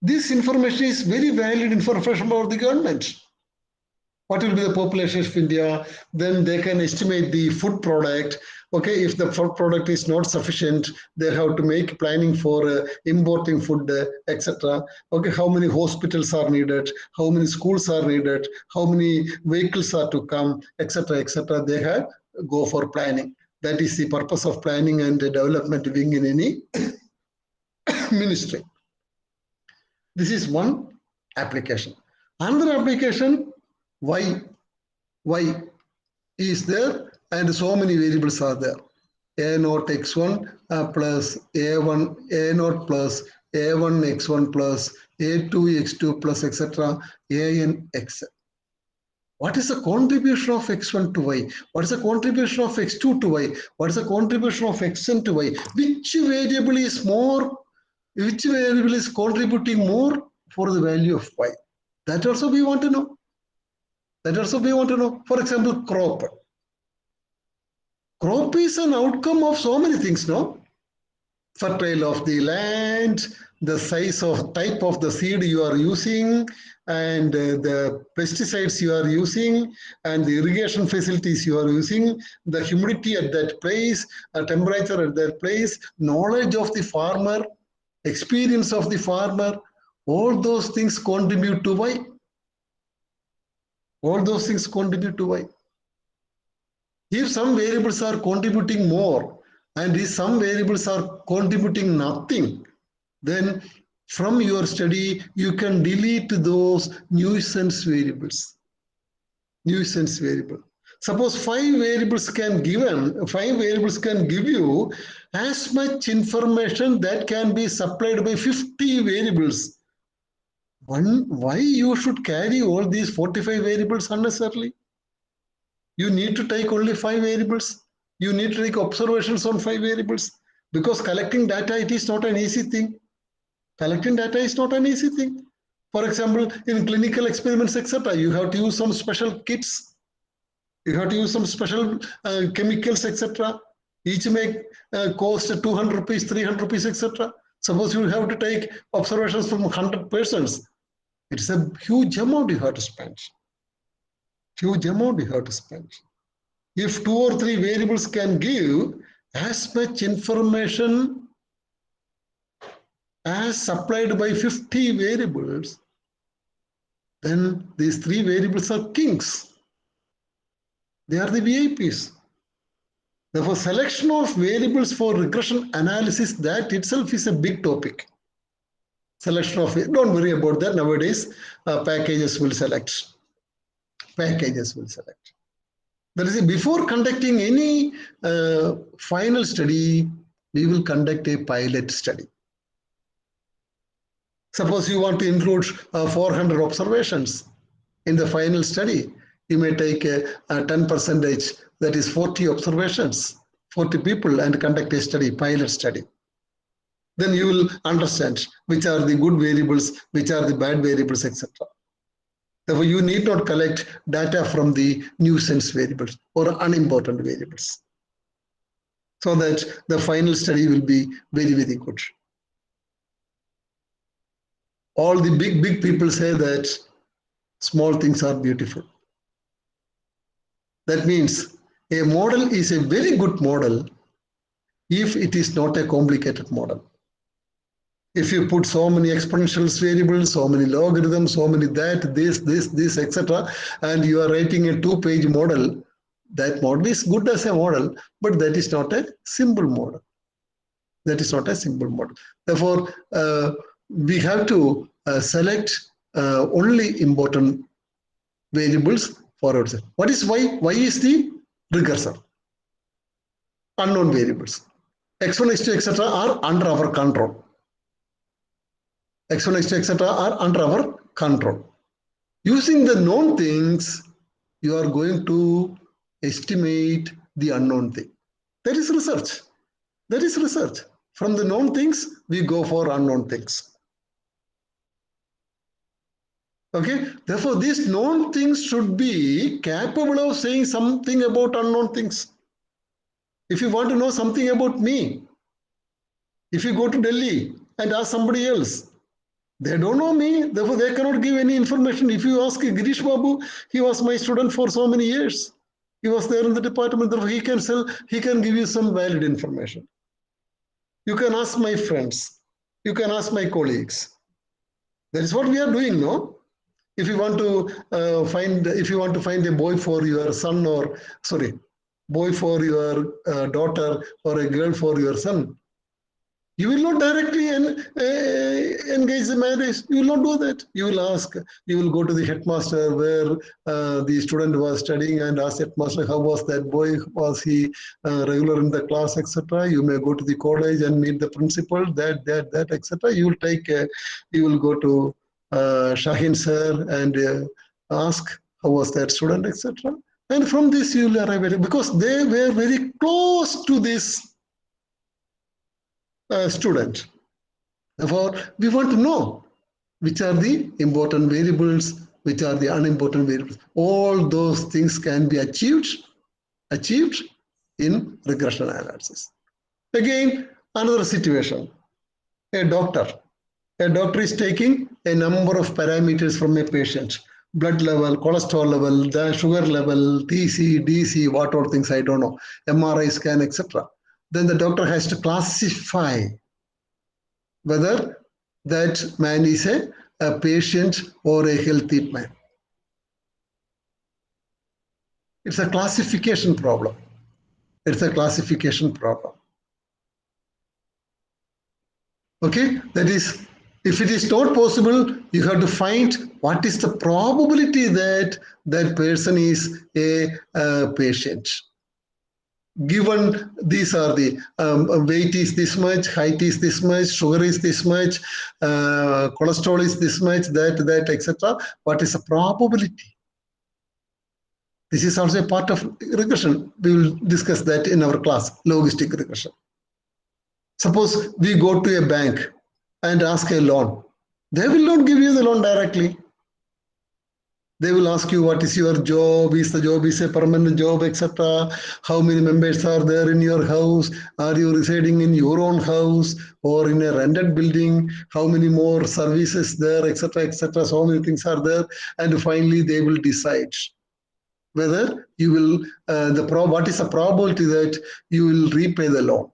This information is very valid information about the government. What will be the population of India? Then they can estimate the food product. Okay, if the food product is not sufficient, they have to make planning for importing food, etc. Okay, how many hospitals are needed? How many schools are needed? How many vehicles are to come, etc., etc. They have go for planning. That is the purpose of planning and development wing in any ministry. This is one application. Another application, y is there and so many variables are there. A naught x1 plus a1 a naught plus a1 x1 plus a2 x2 plus etc. an x. What is the contribution of x1 to y? What is the contribution of x2 to y? What is the contribution of xn to y? Which variable is more? Which variable is contributing more for the value of y? That also we want to know. That also we want to know. For example, crop. Crop is an outcome of so many things, no? Fertile of the land, the size of type of the seed you are using, and the pesticides you are using, and the irrigation facilities you are using, the humidity at that place, temperature at that place, knowledge of the farmer, experience of the farmer, all those things contribute to y. All those things contribute to y. If some variables are contributing more and if some variables are contributing nothing, then from your study you can delete those nuisance variables. Nuisance variable. Suppose 5 variables can give you as much information that can be supplied by 50 variables. Why you should carry all these 45 variables unnecessarily? You need to take only 5 variables. You need to take observations on 5 variables because collecting data, it is not an easy thing. Collecting data is not an easy thing. For example, in clinical experiments, etc., you have to use some special kits. You have to use some special chemicals, etc. Each may cost 200 rupees, 300 rupees, etc. Suppose you have to take observations from 100 persons. It's a huge amount you have to spend. Huge amount you have to spend. If 2 or 3 variables can give as much information as supplied by 50 variables, then these three variables are kings. They are the VIPs. Therefore, selection of variables for regression analysis, that itself is a big topic. Selection of, don't worry about that nowadays, packages will select. Packages will select. That is, before conducting any final study, we will conduct a pilot study. Suppose you want to include 400 observations in the final study. You may take a 10%, that is 40 observations, 40 people, and conduct a study, pilot study. Then you will understand which are the good variables, which are the bad variables, etc. Therefore, you need not collect data from the nuisance variables or unimportant variables, so that the final study will be very, very good. All the big people say that small things are beautiful. That means a model is a very good model if it is not a complicated model. If you put so many exponential variables, so many logarithms, so many that, this, etc., and you are writing a 2-page model, that model is good as a model, but that is not a simple model. That is not a simple model. Therefore, we have to select only important variables for ourselves. What is y? Y is the regressor. Unknown variables. X1, X2, etc. are under our control. X1, X2, etc. are under our control. Using the known things, you are going to estimate the unknown thing. That is research. That is research. From the known things, we go for unknown things. Okay, therefore, these known things should be capable of saying something about unknown things. If you want to know something about me, if you go to Delhi and ask somebody else, they don't know me, therefore they cannot give any information. If you ask Girish Babu, he was my student for so many years. He was there in the department, therefore he can give you some valid information. You can ask my friends. You can ask my colleagues. That is what we are doing, no? If you want to find a boy for your son, or sorry, boy for your daughter, or a girl for your son, you will not directly engage the marriage. You will not do that. You will ask, you will go to the headmaster where the student was studying and ask headmaster, how was that boy? Was he regular in the class, etc. You may go to the college and meet the principal, that, etc. You will go to Shaheen sir and ask, how was that student, etc. And from this you will arrive at it, because they were very close to this student. Therefore, we want to know which are the important variables, which are the unimportant variables. All those things can be achieved in regression analysis. Again, another situation. A doctor is taking a number of parameters from a patient. Blood level, cholesterol level, the sugar level, TC, DC, what all things, I don't know, MRI scan, etc. Then the doctor has to classify whether that man is a patient or a healthy man. It's a classification problem. It's a classification problem. Okay, that is, if it is not possible, you have to find what is the probability that that person is a patient. Given these are the weight is this much, height is this much, sugar is this much, cholesterol is this much, that, etc. What is the probability? This is also a part of regression. We will discuss that in our class, logistic regression. Suppose we go to a bank and ask a loan. They will not give you the loan directly. They will ask you, what is your job? Is the job is a permanent job, etc. How many members are there in your house? Are you residing in your own house or in a rented building? How many more services there, etc., etc. So many things are there. And finally, they will decide whether you will, what is the probability that you will repay the loan.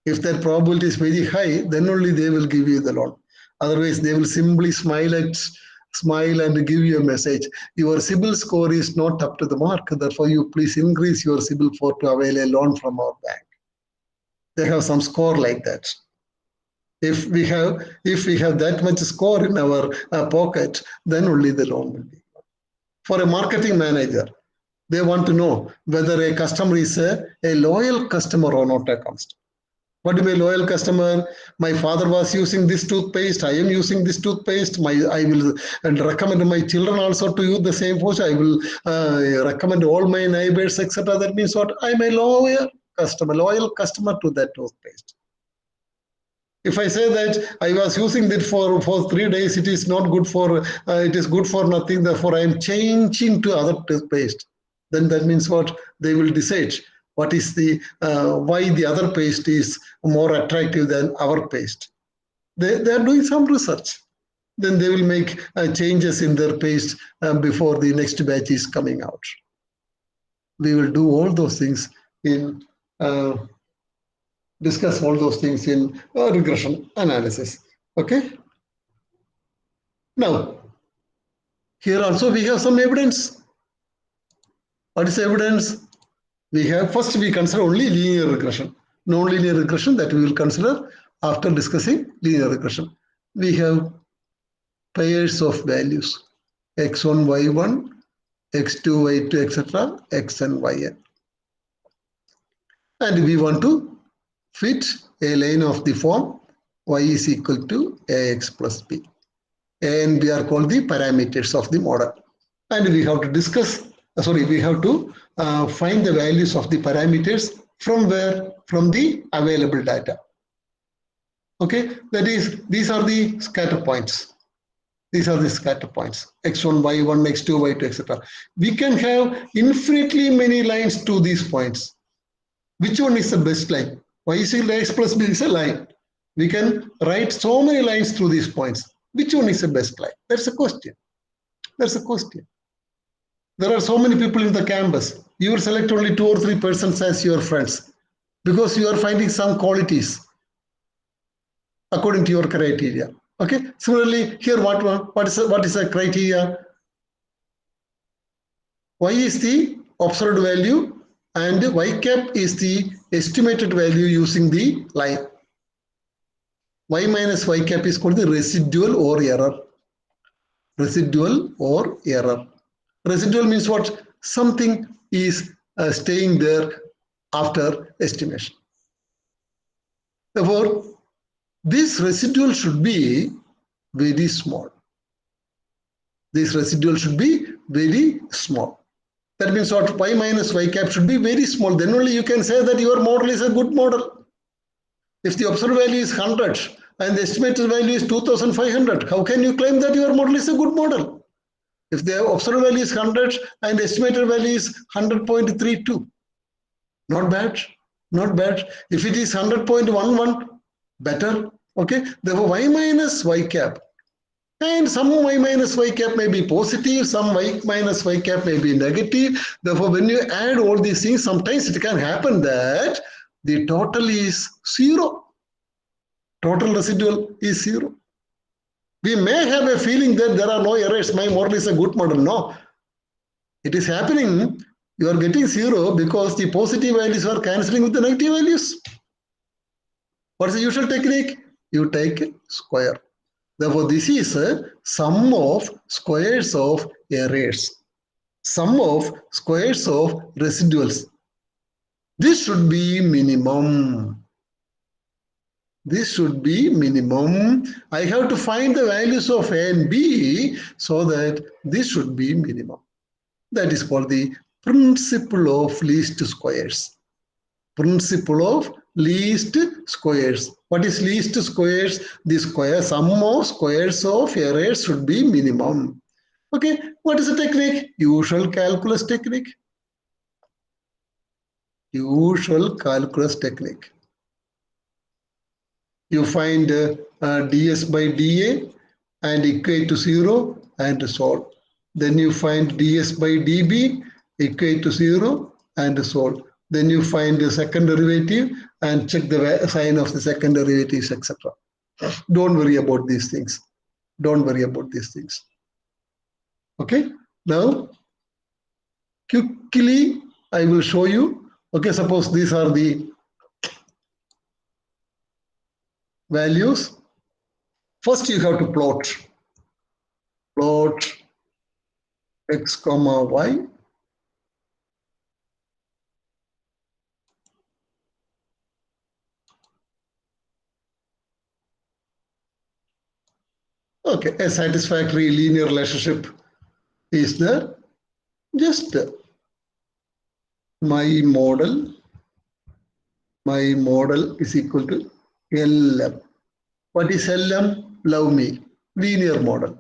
If that probability is very high, then only they will give you the loan. Otherwise, they will simply smile at smile and give you a message. Your CIBIL score is not up to the mark. Therefore, you please increase your CIBIL for to avail a loan from our bank. They have some score like that. If we have that much score in our pocket, then only the loan will be. For a marketing manager, they want to know whether a customer is a loyal customer or not a customer. What do you mean loyal customer? My father was using this toothpaste. I am using this toothpaste. I will recommend my children also to use the same wash. I will recommend all my neighbors, etc. That means what? I'm a loyal customer to that toothpaste. If I say that I was using it for 3 days, it is not good for, it is good for nothing. Therefore, I am changing to other toothpaste. Then that means what? They will decide what is the why the other paste is more attractive than our paste. They are doing some research. Then they will make changes in their paste before the next batch is coming out. We will do all those things in discuss all those things in regression analysis. Okay. Now, here also we have some evidence. What is evidence? We have first we consider only linear regression. Non-linear regression that we will consider after discussing linear regression. We have pairs of values x1, y1, x2, y2, etc., xn, yn. And we want to fit a line of the form y is equal to ax plus b. And we are called the parameters of the model. And we have to discuss, we have to find the values of the parameters from where? From the available data. Okay, that is, these are the scatter points. These are the scatter points, x1, y1, x2, y2, etc. We can have infinitely many lines to these points. Which one is the best line? Y is equal to x plus b is a line. We can write so many lines through these points. Which one is the best line? That's a question. That's a question. There are so many people in the campus. You will select only 2 or 3 persons as your friends because you are finding some qualities according to your criteria. Okay. Similarly, here what is the criteria? Y is the observed value and y cap is the estimated value using the line. Y minus y cap is called the residual or error. Residual or error. Residual means what? Something is staying there after estimation. Therefore, this residual should be very small. This residual should be very small. That means what? Y minus y cap should be very small. Then only you can say that your model is a good model. If the observed value is 100 and the estimated value is 2500, how can you claim that your model is a good model? If the observed value is 100 and the estimated value is 100.32, not bad, not bad. If it is 100.11, better. Okay, therefore y minus y cap, and some y minus y cap may be positive, some y minus y cap may be negative. Therefore, when you add all these things, sometimes it can happen that the total is 0. Total residual is 0. We may have a feeling that there are no errors. My model is a good model. No, it is happening. You are getting 0 because the positive values are cancelling with the negative values. What is the usual technique? You take square. Therefore, this is a sum of squares of errors. Sum of squares of residuals. This should be minimum. This should be minimum. I have to find the values of A and B so that this should be minimum. That is called the principle of least squares. Principle of least squares. What is least squares? The square sum of squares of errors should be minimum. Okay, what is the technique? Usual calculus technique. Usual calculus technique. You find ds by dA and equate to 0 and solve. Then you find ds by dB, equate to 0 and solve. Then you find the second derivative and check the sign of the second derivatives, etc. Don't worry about these things. Don't worry about these things. Okay, now quickly I will show you. Okay, suppose these are the values. First you have to plot x comma y. Okay, a satisfactory linear relationship is there. Just my model is equal to LM. What is LM? Love me. Linear model.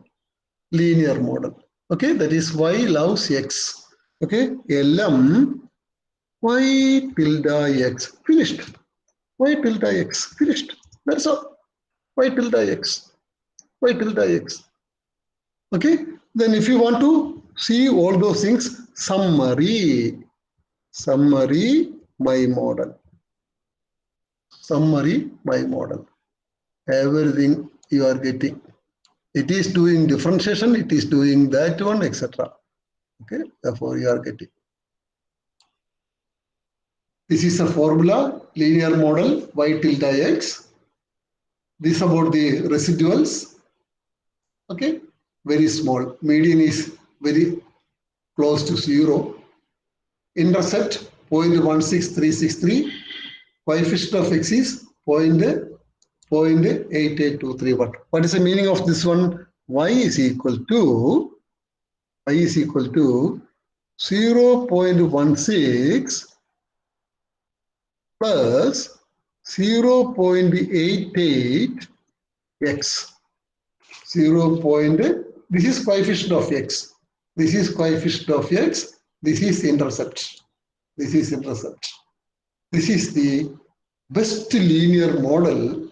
Okay, that is y loves x. Okay, LM y tilde x. Finished. Y tilde x. Finished. That's all. Y tilde x. Y tilde x. Okay, then if you want to see all those things, summary my model. Summary my model. Everything you are getting. It is doing differentiation, it is doing that one, etc. Okay, therefore you are getting. This is a formula, linear model, y tilde x. This about the residuals. Okay, very small. Median is very close to 0. Intercept 0.16363. Coefficient of x is 0.8823. What is the meaning of this one? Y is equal to 0.16 plus 0.88 x. This is coefficient of x. This is coefficient of x. This is intercept. This is intercept. This is the best linear model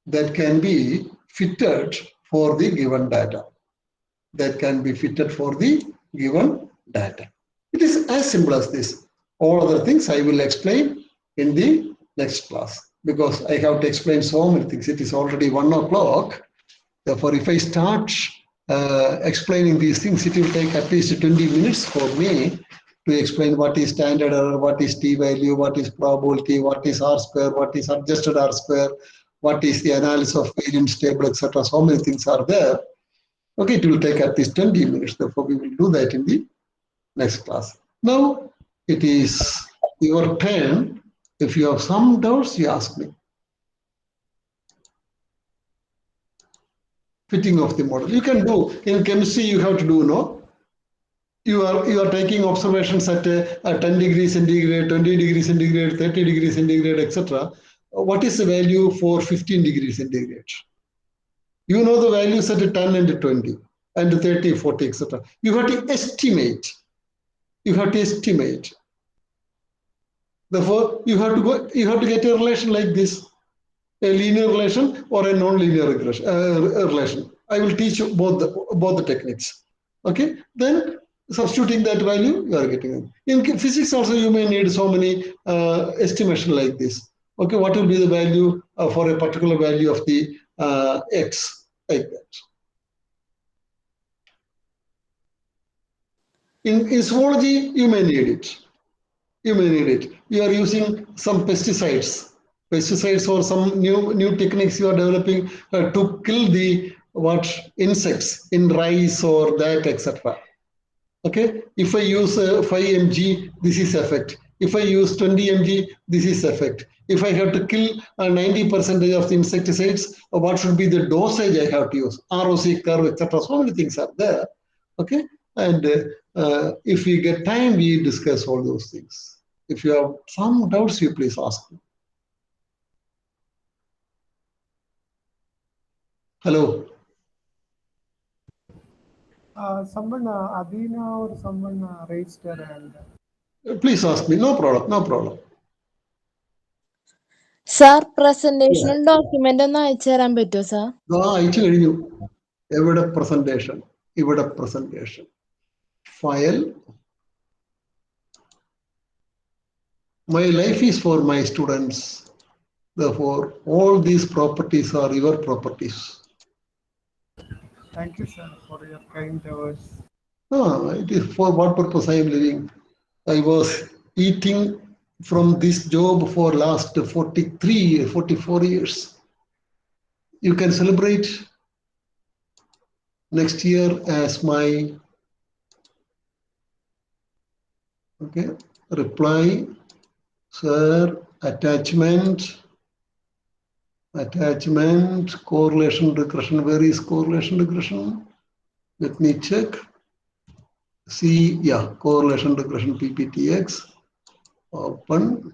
that can be fitted for the given data. That can be fitted for the given data. It is as simple as this. All other things I will explain in the next class because I have to explain so many things. It is already 1 o'clock. Therefore, if I start explaining these things, it will take at least 20 minutes for me to explain what is standard error, what is t-value, what is probability, what is r-square, what is adjusted r-square, what is the analysis of variance table, etc. So many things are there. Okay, it will take at least 20 minutes. Therefore, we will do that in the next class. Now, it is your turn. If you have some doubts, you ask me. Fitting of the model. You can do, in chemistry, you have to do, no? You are taking observations at 10 degrees centigrade, 20 degrees centigrade, 30 degrees centigrade, etc. What is the value for 15 degrees centigrade? You know the values at 10 and 20 and 30, 40, etc. You have to estimate. You have to estimate. Therefore, you have to get a relation like this, a linear relation or a non-linear relation. I will teach you both the techniques. Okay, then substituting that value, you are getting it. In physics also, you may need so many estimation like this. Okay, what will be the value for a particular value of the x, like that. In zoology, you may need it. You may need it. You are using some pesticides or some new techniques you are developing to kill the insects in rice or that, etc. Okay, if I use 5 mg, this is effect. If I use 20 mg, this is effect. If I have to kill 90% of the insecticides, what should be the dosage I have to use? ROC curve, etc. So many things are there. Okay, and if we get time, we discuss all those things. If you have some doubts, you please ask me. Hello. Someone, Adina or someone raised their hand. Please ask me. No problem. No problem. Sir, presentation document ഒന്ന് അയച്ചു തരാൻ പറ്റുമോ sir? അയച്ചു കഴിഞ്ഞു. എവിടെ presentation? ഇവിടെ presentation. File. My life is for my students. Therefore, all these properties are your properties. Thank you, sir, for your kind words. It is for what purpose I am living. I was eating from this job for last 43, 44 years. You can celebrate next year as my reply, sir, attachment, correlation regression. Where is correlation regression? Let me check. See, yeah, correlation regression PPTX. Open.